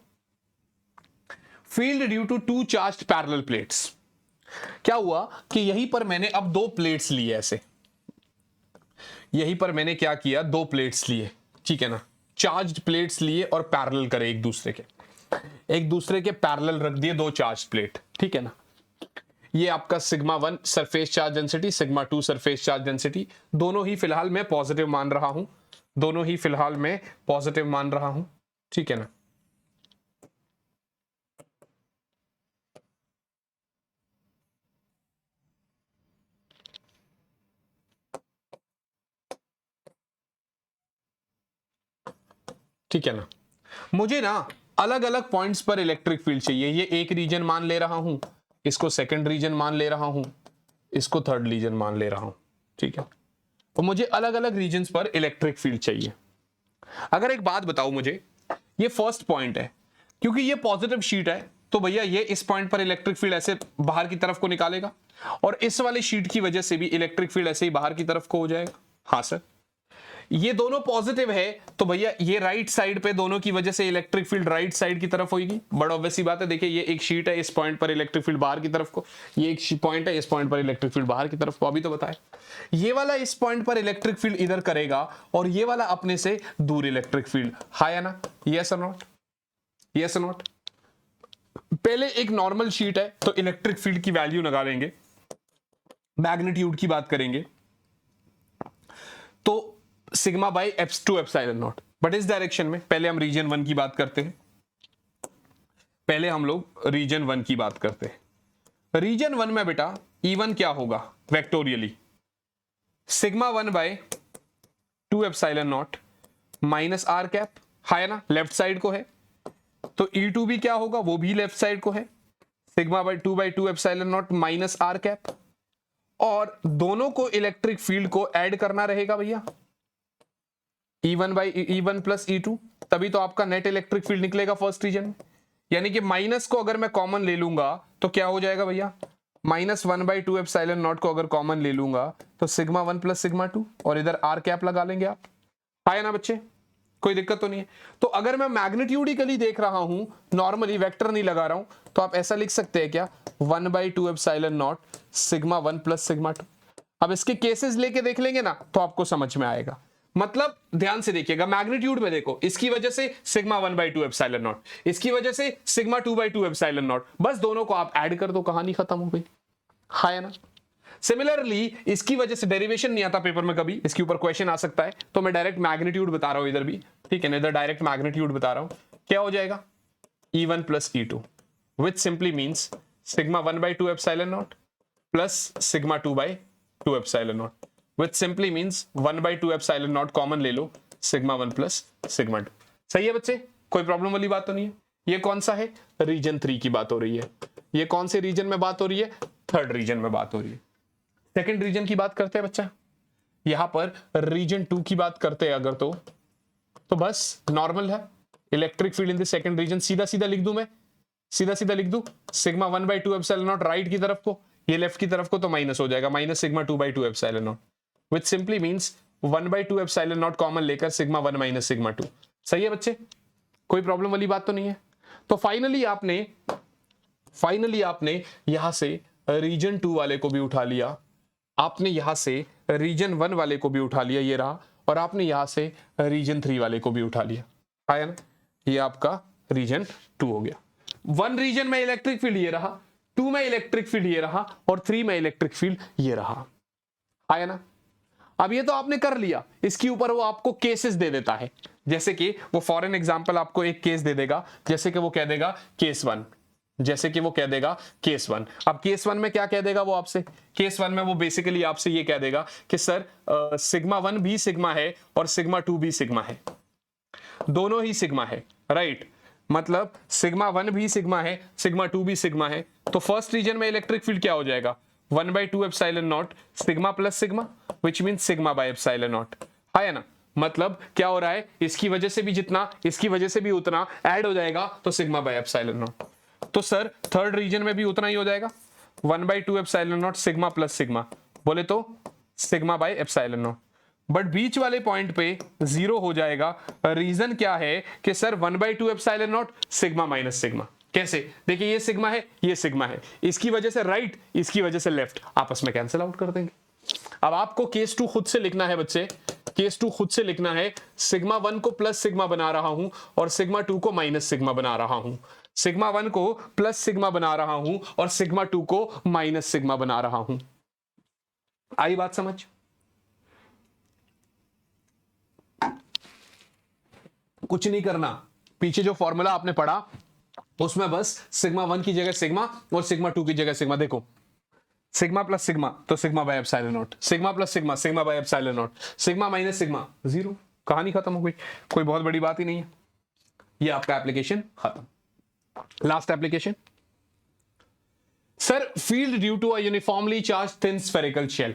Field due to 2 charged parallel plates, क्या हुआ कि यहीं पर मैंने अब 2 प्लेट्स लिए, ऐसे यहीं पर मैंने क्या किया, 2 प्लेट्स लिए, ठीक है ना, चार्ज्ड प्लेट्स लिए और पैरेलल करे एक दूसरे के पैरेलल रख दिए 2 चार्ज प्लेट, ठीक है ना। ये आपका sigma 1 surface charge density, sigma 2 surface charge density, दोनों ही फिलहाल मैं पॉजिटिव मान रहा हूं, दोनों ही फिलहाल मैं पॉजिटिव मान रहा हूं, ठीक है ना। ठीक है ना, मुझे ना अलग अलग पॉइंट्स पर इलेक्ट्रिक फील्ड चाहिए। ये एक रीजन मान ले रहा हूं, इसको सेकंड रीजन मान ले रहा हूं, इसको थर्ड रीजन मान ले रहा हूं, ठीक है। और मुझे अलग अलग रीजन्स पर इलेक्ट्रिक फील्ड चाहिए। अगर एक बात बताओ मुझे, ये फर्स्ट पॉइंट है, क्योंकि ये पॉजिटिव शीट है तो भैया ये इस पॉइंट पर इलेक्ट्रिक फील्ड ऐसे बाहर की तरफ को निकालेगा, और इस वाले शीट की वजह से भी इलेक्ट्रिक फील्ड ऐसे ही बाहर की तरफ को हो जाएगा। हाँ सर, ये दोनों पॉजिटिव है तो भैया ये राइट साइड पे दोनों की वजह से इलेक्ट्रिक फील्ड राइट साइड की तरफ होगी। बड़ा ऑब्वियस सी बात है, देखिए ये एक शीट है, इस पॉइंट पर इलेक्ट्रिक फील्ड बाहर की तरफ को, ये एक पॉइंट है, इस पॉइंट पर इलेक्ट्रिक फील्ड बाहर की तरफ को। अभी तो बताया, ये वाला इस पॉइंट पर इलेक्ट्रिक फील्ड इधर करेगा और ये वाला अपने से दूर इलेक्ट्रिक फील्ड। हाय है ना, यस और नॉट, यस और नॉट। पहले एक नॉर्मल शीट है तो इलेक्ट्रिक फील्ड की वैल्यू लगा लेंगे, मैग्नीट्यूड की बात करेंगे तो sigma by two epsilon naught. But इस डायरेक्शन में पहले हम रीजन 1 की बात करते हैं, पहले हम लोग रीजन 1 की बात करते हैं। रीजन 1 में बेटा E1 क्या होगा vectorially, sigma 1 by 2 epsilon naught minus R cap, है ना, लेफ्ट साइड को है, तो E2 भी क्या होगा, वो भी लेफ्ट साइड को है, sigma by 2 epsilon naught minus R cap, और दोनों को इलेक्ट्रिक फील्ड को ऐड करना रहेगा भैया, E1 by E1 plus E2, तभी तो आपका नेट इलेक्ट्रिक फील्ड निकलेगा फर्स्ट रीजन में। यानी कि माइनस को अगर मैं कॉमन ले लूंगा तो क्या हो जाएगा भैया, -1/2 एप्सिलॉन नॉट को अगर कॉमन ले लूंगा तो सिग्मा 1 प्लस सिग्मा 2, और इधर आर कैप लगा लेंगे आप। है ना बच्चे, कोई दिक्कत तो नहीं है। तो अगर मैं मैग्नीट्यूडिकली देख रहा हूं, नॉर्मली वेक्टर नहीं लगा रहा हूं, तो आप ऐसा लिख सकते हैं क्या, 1/2 epsilon naught sigma 1 plus sigma 2। अब इसके केसेस लेके देख लेंगे ना तो आपको समझ में आएगा। मतलब ध्यान से देखिएगा, मैग्नीट्यूड में देखो, इसकी वजह से सिग्मा 1/2 एप्सिलॉन नॉट, इसकी वजह से सिग्मा 2/2 एप्सिलॉन नॉट, बस दोनों को आप ऐड कर दो, कहानी खत्म हो गई। है ना। सिमिलरली इसकी वजह से डेरिवेशन नहीं आता पेपर में कभी, इसके ऊपर क्वेश्चन आ सकता है, तो मैं डायरेक्ट मैग्नीट्यूड बता रहा हूं इधर भी, ठीक है ना, इधर डायरेक्ट मैग्नीट्यूड बता रहा हूं। क्या हो जाएगा, E1 plus E2, which simply means sigma 1/2 epsilon not plus sigma 2/2 epsilon not, which simply means 1/2 epsilon not common ले लो, सिग्मा 1 प्लस सिग्मा 2। सही है बच्चे, कोई प्रॉब्लम वाली बात तो नहीं है। ये कौन सा है, रीजन 3 की बात हो रही है। ये कौन से रीजन में बात हो रही है, थर्ड रीजन में बात हो रही है। सेकंड रीजन की बात करते हैं बच्चा, यहां पर रीजन 2 की बात करते हैं अगर तो बस नॉर्मल है, electric field in the second region सीधा सीधा लिख दूं मैं, सीधा सीधा लिख दूं, सिग्मा 1/2 एप्सिलॉन नॉट राइट की तरफ को, ये लेफ्ट की तरफ को तो माइनस हो जाएगा, minus sigma 2/2 epsilon not, which simply means 1/2 epsilon not common लेकर सिग्मा 1 माइनस सिग्मा 2। सही है बच्चे, कोई प्रॉब्लम वाली बात तो नहीं है। तो फाइनली आपने यहां से रीजन 2 वाले को भी उठा लिया, आपने यहां से रीजन 1 वाले को भी उठा लिया, ये रहा, और आपने यहां से रीजन 3 वाले को भी उठा लिया। आया ना, ये आपका रीजन 2 हो गया। 1 रीजन में इलेक्ट्रिक फील्ड ये रहा, 2 में इलेक्ट्रिक फील्ड ये रहा, और 3 में इलेक्ट्रिक फील्ड ये रहा। आया ना। अब ये तो आपने कर लिया, इसके ऊपर वो आपको केसेस दे देता है, जैसे कि वो फॉरेन एग्जांपल आपको एक केस दे देगा, जैसे कि वो कह देगा केस 1, जैसे कि वो कह देगा केस 1। अब केस 1 में क्या कह देगा वो आपसे, केस 1 में वो बेसिकली आपसे ये कह देगा कि सर सिग्मा 1 भी सिग्मा है और सिग्मा 2 भी सिग्मा है, दोनों ही सिग्मा है, राइट। मतलब सिग्मा 1 भी सिग्मा है, सिग्मा 2 भी सिग्मा है, तो फर्स्ट रीजन में इलेक्ट्रिक फील्ड क्या हो जाएगा, 1/2 epsilon naught sigma plus sigma, which mean sigma by epsilon not. है ना, मतलब क्या हो रहा है, इसकी वजह से भी जितना, इसकी वजह से भी उतना ऐड हो जाएगा, तो सिग्मा बाय एप्सिलॉन नॉट। तो सर थर्ड रीजन में भी उतना ही हो जाएगा, 1/2 epsilon naught sigma plus sigma, बोले तो sigma by epsilon naught. But बीच वाले पॉइंट पे 0 हो जाएगा। रीजन क्या है कि sir 1/2 epsilon naught sigma minus sigma. कैसे, देखिए ये सिग्मा है, ये सिग्मा है, इसकी वजह से राइट, इसकी वजह से लेफ्ट, आपस में कैंसिल आउट कर देंगे। अब आपको केस 2 खुद से लिखना है बच्चे, केस 2 खुद से लिखना है, सिग्मा 1 को प्लस सिग्मा बना रहा हूं और सिग्मा 2 को माइनस सिग्मा बना रहा हूं, सिग्मा 1 को प्लस सिग्मा बना रहा हूं और सिग्मा 2 को माइनस सिग्मा बना रहा हूं। आई बात समझ, कुछ नहीं करना, पीछे जो फॉर्मूला आपने पढ़ा उसमें बस सिग्मा 1 की जगह सिग्मा और सिग्मा 2 की जगह सिग्मा, देखो सिग्मा प्लस सिग्मा तो sigma by epsilon naught, sigma plus sigma sigma by epsilon naught, sigma minus sigma 0, कहानी खत्म हो गई, कोई बहुत बड़ी बात ही नहीं है। ये आपका एप्लीकेशन खत्म। Last application, sir field due to a uniformly charge thin spherical shell,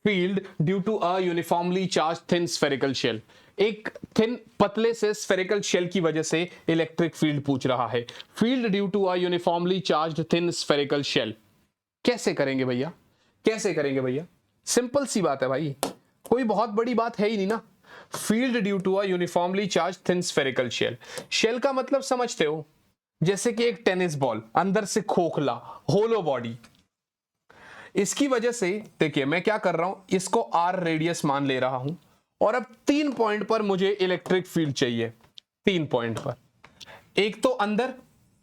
field due to a uniformly charged thin spherical shell। एक थिन पतले से स्फेरिकल शेल की वजह से इलेक्ट्रिक फील्ड पूछ रहा है। Field due to a uniformly charged thin spherical shell. कैसे करेंगे भैया, कैसे करेंगे भैया? सिंपल सी बात है भाई, कोई बहुत बड़ी बात है ही नहीं ना। Field due to a uniformly charged thin spherical shell. Shell का मतलब समझते हो, जैसे कि एक टेनिस बॉल, अंदर से खोखला, होलो बॉडी। इसकी वजह से देखिए मैं क्या कर रहा हूं, इसको आर रेडियस मान ले रहा हूं और अब 3 पॉइंट पर मुझे इलेक्ट्रिक फील्ड चाहिए। 3 पॉइंट पर, एक तो अंदर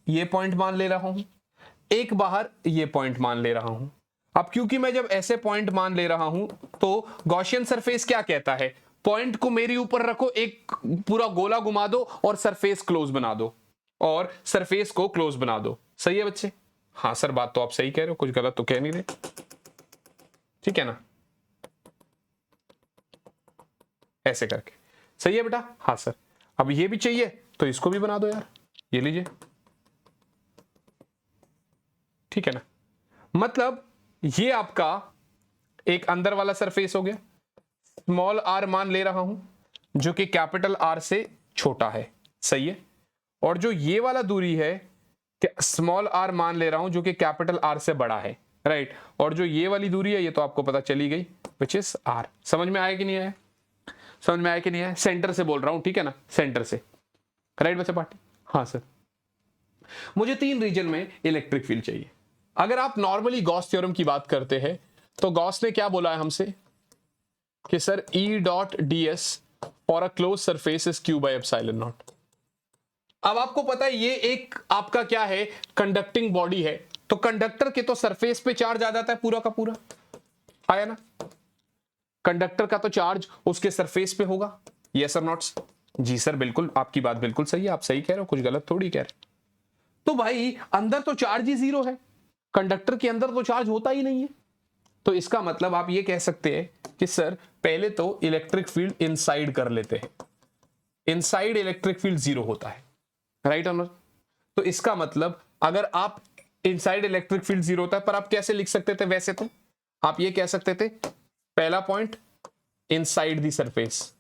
ये पॉइंट मान ले रहा हूं, एक बाहर ये पॉइंट मान ले रहा हूं। अब क्योंकि मैं जब ऐसे पॉइंट मान ले रहा हूं तो गॉसियन सरफेस क्या कहता है, पॉइंट को मेरे ऊपर रखो, एक पूरा गोला घुमा दो और सरफेस क्लोज बना दो, और सरफेस को क्लोज बना दो। सही है बच्चे? हाँ सर, बात तो आप सही कह रहे हो, कुछ गलत तो कह नहीं रहे, ठीक है ना? ऐसे करके सही है बेटा? हाँ सर। अब ये भी चाहिए तो इसको भी बना दो यार, ये लीजिए, ठीक है ना? मतलब ये आपका एक अंदर वाला सरफेस हो गया, स्मॉल आर मान ले रहा हूं जो कि कैपिटल आर से छोटा है। सही है। और जो ये वाला दूरी है, स्मॉल आर मान ले रहा हूं जो कि कैपिटल आर से बड़ा है, राइट। और जो ये वाली दूरी है ये तो आपको पता चली गई, विच इज आर। समझ में आया कि नहीं आया? समझ में आया कि नहीं आया? सेंटर से बोल रहा हूं, ठीक है ना, सेंटर से, राइट बच्चा पार्टी? हाँ सर। मुझे 3 रीजन में इलेक्ट्रिक फील्ड चाहिए। अगर आप नॉर्मली गॉस थ्योरम की बात करते हैं तो गॉस ने क्या बोला है हमसे कि sir E dot ds for a close surface is Q by epsilon not. अब आपको पता है ये एक आपका क्या है, कंडक्टिंग बॉडी है, तो कंडक्टर के तो सरफेस पे चार्ज आ जाता है पूरा का पूरा, आया ना? कंडक्टर का तो चार्ज उसके सरफेस पे होगा, यस और नॉट्स? जी सर बिल्कुल, आपकी बात बिल्कुल सही है, आप सही कह रहे हो, कुछ गलत थोड़ी कह रहे। तो भाई अंदर तो चार्ज ही 0 है, कंडक्टर के अंदर तो चार्ज होता ही नहीं है, तो इसका मतलब आप ये कह सकते हैं कि सर पहले तो इलेक्ट्रिक फील्ड इनसाइड कर लेते हैं, इनसाइड इलेक्ट्रिक फील्ड 0 होता है, राइट ऑनर? तो इसका मतलब अगर आप इनसाइड इलेक्ट्रिक फील्ड 0 होता है, पर आप कैसे लिख सकते थे? वैसे तो आप ये कह सकते थे पहला point inside the surface,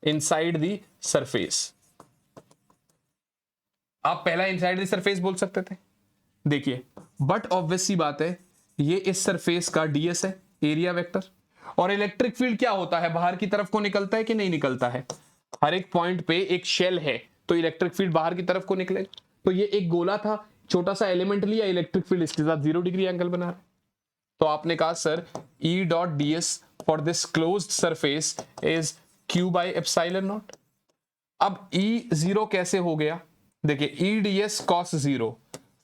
inside the surface, आप पहला इनसाइड दी सरफेस बोल सकते थे। देखिए बट ऑब्वियस सी बात है, ये इस सरफेस का ds है, एरिया वेक्टर, और इलेक्ट्रिक फील्ड क्या होता है, बाहर की तरफ को निकलता है कि नहीं निकलता है? हर एक पॉइंट पे एक शेल है तो इलेक्ट्रिक फील्ड बाहर की तरफ को निकलेगा। तो ये एक गोला था, छोटा सा एलिमेंट लिया, इलेक्ट्रिक फील्ड इसके साथ 0 डिग्री एंगल बना रहा है। तो आपने कहा sir E dot ds for this closed surface is Q by epsilon not. अब E0 कैसे हो गया? देखिए E ds cos 0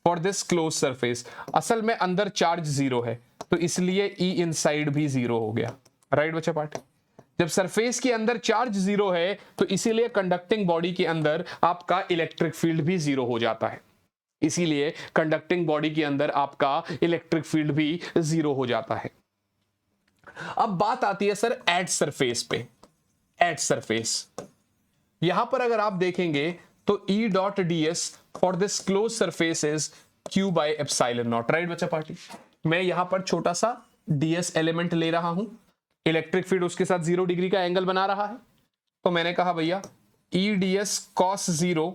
for this close surface, असल में अंदर चार्ज 0 है तो इसलिए E इनसाइड भी 0 हो गया, राइट बच्चा पार्टी? जब सरफेस के अंदर चार्ज 0 है तो इसीलिए कंडक्टिंग बॉडी के अंदर आपका इलेक्ट्रिक फील्ड भी 0 हो जाता है, इसीलिए कंडक्टिंग बॉडी के अंदर आपका इलेक्ट्रिक फील्ड भी 0 हो जाता है। अब बात आती है सर एट सरफेस पे, एट सरफेस। यहां पर अगर आप देखेंगे तो E dot ds for this close surface is Q by epsilon not, right बच्चा पार्टी? मैं यहां पर छोटा सा ds एलिमेंट ले रहा हूं, इलेक्ट्रिक फील्ड उसके साथ 0 डिग्री का एंगल बना रहा है, तो मैंने कहा भैया E ds cos 0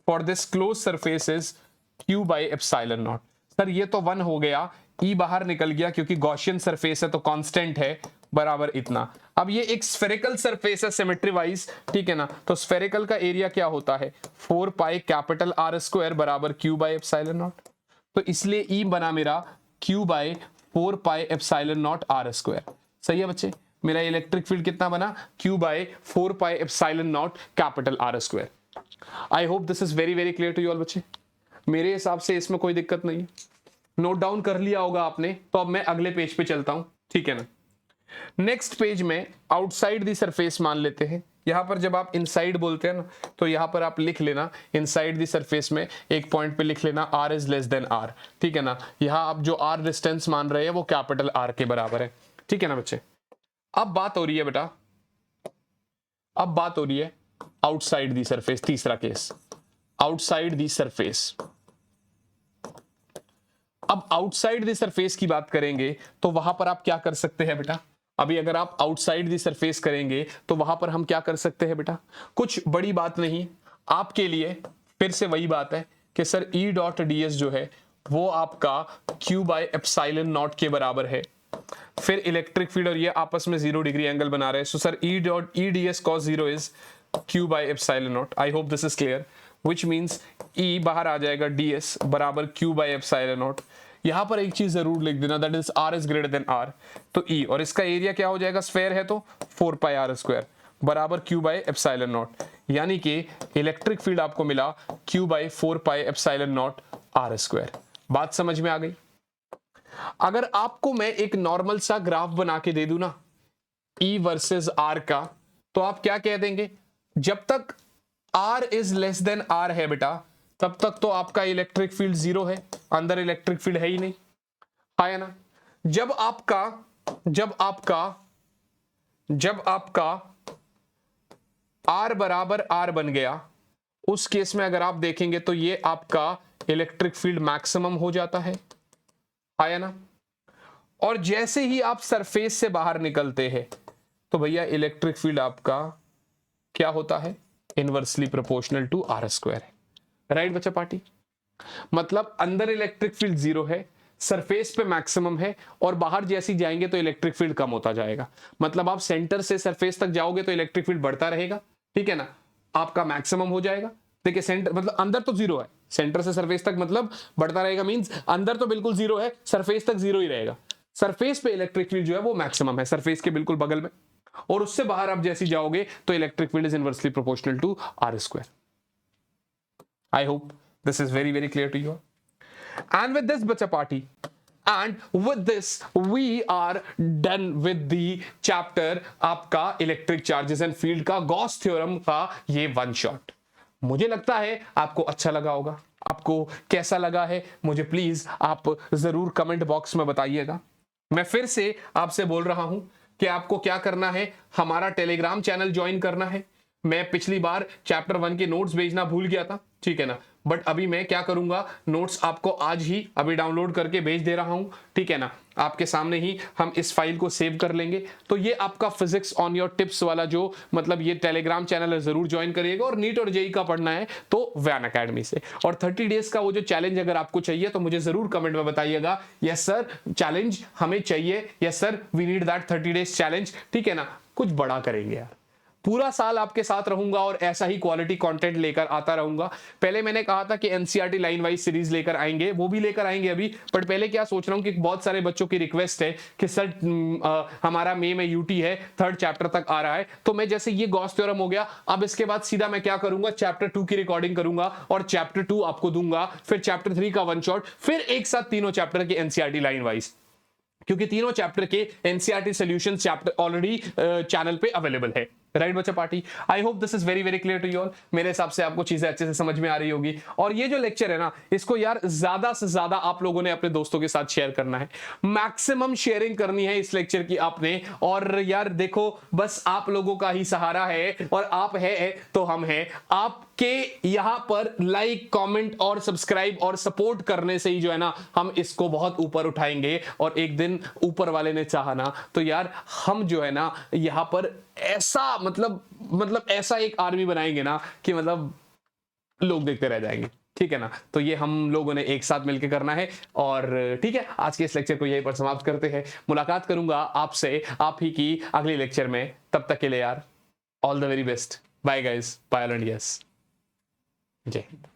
for this close surface is Q by epsilon not. Sir ये तो 1 हो गया, E बाहर निकल गया क्योंकि गॉसियन सरफेस है तो कांस्टेंट है, बराबर इतना। अब ये एक स्फेरिकल सरफेस है सिमेट्री वाइज, ठीक है ना? तो स्फेरिकल का एरिया क्या होता है? 4 पाई कैपिटल R स्क्वायर बराबर Q बाय एप्सिलॉन नॉट। तो इसलिए E बना मेरा Q by 4 pi epsilon naught R square. सही है बच्चे? मेरा इलेक्ट्रिक फील्ड कितना बना? Q by 4 pi epsilon naught capital R square. I hope this is very very clear to you all बच्चे। मेरे हिसाब से इसमें कोई दिक्कत नहीं है, नोट डाउन कर लिया होगा आपने। तो अब मैं अगले पेज पे चलता हूं, ठीक है ना? नेक्स्ट पेज में आउटसाइड दी सरफेस मान लेते हैं। यहां पर जब आप इनसाइड बोलते हैं ना तो यहां पर आप लिख लेना इनसाइड दी सरफेस में एक पॉइंट पे लिख लेना r is less than r, ठीक है ना? यहां आप जो r डिस्टेंस मान रहे हैं वो कैपिटल R के बराबर है, ठीक है ना बच्चे? अब बात हो रही है बेटा, अब बात हो रही है आउटसाइड दी सरफेस, तीसरा केस आउटसाइड दी सरफेस। अब आउटसाइड द सरफेस की बात करेंगे तो वहां पर आप क्या कर सकते हैं बेटा? अभी अगर आप आउटसाइड दी सरफेस करेंगे तो वहां पर हम क्या कर सकते हैं बेटा, कुछ बड़ी बात नहीं आपके लिए, फिर से वही बात है कि sir E dot D S जो है वो आपका Q बाय एप्सिलॉन नॉट के बराबर है। फिर इलेक्ट्रिक फील्ड और ये आपस में 0 डिग्री एंगल बना रहे हैं, so sir E dot E D S cos 0 is Q by epsilon not. I hope this is clear, which means E बाहर आ जाएगा ds बराबर Q बाय एप्सिलॉन नॉट। यहां पर एक चीज जरूर लिख देना, that is R is greater than R, तो E और इसका एरिया क्या हो जाएगा, स्फेयर है तो 4 पाई R स्क्वायर बराबर Q बाय एप्सिलॉन नॉट, यानी कि इलेक्ट्रिक फील्ड आपको मिला Q by 4 pi epsilon naught R square. बात समझ में आ गई? अगर आपको मैं एक नॉर्मल सा ग्राफ बना के दे दूं ना E वर्सेस R का, तो आप क्या कह देंगे, जब तक R is less than R है बेटा तब तक तो आपका इलेक्ट्रिक फील्ड 0 है, अंदर इलेक्ट्रिक फील्ड है ही नहीं, है ना। जब आपका R बराबर R बन गया, उस केस में अगर आप देखेंगे तो ये आपका इलेक्ट्रिक फील्ड मैक्सिमम हो जाता है ना। और जैसे ही आप सरफेस से बाहर निकलते हैं तो भैया इलेक्ट्रिक फील्ड आपका क्या होता है, inversely proportional to R square है। राइट बच्चा पार्टी, मतलब अंदर इलेक्ट्रिक फील्ड 0 है, सरफेस पे मैक्सिमम है, और बाहर जैसे ही जाएंगे तो इलेक्ट्रिक फील्ड कम होता जाएगा। मतलब आप सेंटर से सरफेस तक जाओगे तो इलेक्ट्रिक फील्ड बढ़ता रहेगा, ठीक है ना, आपका मैक्सिमम हो जाएगा। देखिए सेंटर मतलब अंदर तो 0 है, सेंटर से सरफेस तक मतलब बढ़ता रहेगा, मींस अंदर तो बिल्कुल 0 है, सरफेस तक 0 ही रहेगा। सरफेस पे इलेक्ट्रिक फील्ड जो है वो मैक्सिमम है, सरफेस के बिल्कुल बगल में, और उससे बाहर आप जैसे जाओगे तो electric field is inversely proportional to R square. I hope this is very very clear to you. And with this bacha party, and with this we are done with the chapter आपका electric charges and field का Gauss theorem का ये one shot. मुझे लगता है आपको अच्छा लगा होगा। आपको कैसा लगा है मुझे प्लीज आप जरूर कमेंट बॉक्स में बताइएगा। मैं फिर से आपसे बोल रहा हूं कि आपको क्या करना है, हमारा टेलीग्राम चैनल ज्वाइन करना है। मैं पिछली बार चैप्टर 1 के नोट्स भेजना भूल गया था, ठीक है ना, बट अभी मैं क्या करूंगा, नोट्स आपको आज ही अभी डाउनलोड करके भेज दे रहा हूं, ठीक है ना। आपके सामने ही हम इस फाइल को सेव कर लेंगे। तो ये आपका फिजिक्स ऑन योर टिप्स वाला जो मतलब ये टेलीग्राम चैनल है, जरूर ज्वाइन करिएगा। और नीट और जेई का पढ़ना है तो वैन अकेडमी से। और 30 डेज का वो जो चैलेंज अगर आपको चाहिए तो मुझे जरूर कमेंट में बताइएगा, यस सर चैलेंज हमें चाहिए, yes sir we need that 30 days challenge, ठीक है ना। कुछ बड़ा करेंगे यार, पूरा साल आपके साथ रहूंगा और ऐसा ही क्वालिटी कंटेंट लेकर आता रहूंगा। पहले मैंने कहा था कि एनसीईआरटी लाइन वाइज सीरीज लेकर आएंगे, वो भी लेकर आएंगे अभी, बट पहले क्या सोच रहा हूं कि बहुत सारे बच्चों की रिक्वेस्ट है कि सर हमारा मई में यूटी है, 3rd चैप्टर तक आ रहा है, तो मैं जैसे ये गॉस थ्योरम हो गया, अब इसके बाद सीधा मैं क्या करूंगा, चैप्टर 2 की रिकॉर्डिंग करूंगा और चैप्टर 2 आपको दूंगा, फिर चैप्टर 3 का वन शॉट, फिर एक साथ तीनों चैप्टर के एनसीईआरटी लाइन वाइज, क्योंकि तीनों चैप्टर के NCERT solution chapter already channel पे अवेलेबल है। राइट बच्चा party, I hope this is very very clear to you all. मेरे हिसाब से आपको चीजें अच्छे से समझ में आ रही होगी। और ये जो लेक्चर है ना, इसको यार ज्यादा से ज्यादा आप लोगों ने अपने दोस्तों के साथ शेयर करना है, मैक्सिमम शेयरिंग करनी है इस लेक्चर की आपने। और यार देखो, बस आप लोगों का ही सहारा है, और आप है तो हम हैं। आपके यहां पर लाइक कमेंट और सब्सक्राइब और सपोर्ट करने से ही जो है ना, हम इसको बहुत ऊपर उठाएंगे। और एक दिन ऊपर वाले ने चाहा ना तो यार हम जो है ना यहां पर ऐसा मतलब ऐसा एक आर्मी बनाएंगे ना कि मतलब लोग देखते रह जाएंगे, ठीक है ना। तो ये हम लोगों ने एक साथ मिलकर करना है। और ठीक है, आज के इस लेक्चर को यहीं पर समाप्त करते हैं। मुलाकात करूंगा आपसे आप ही की अगले लेक्चर में। तब तक के लिए यार all the very best, bye guys, bye and yes, Jai Hind.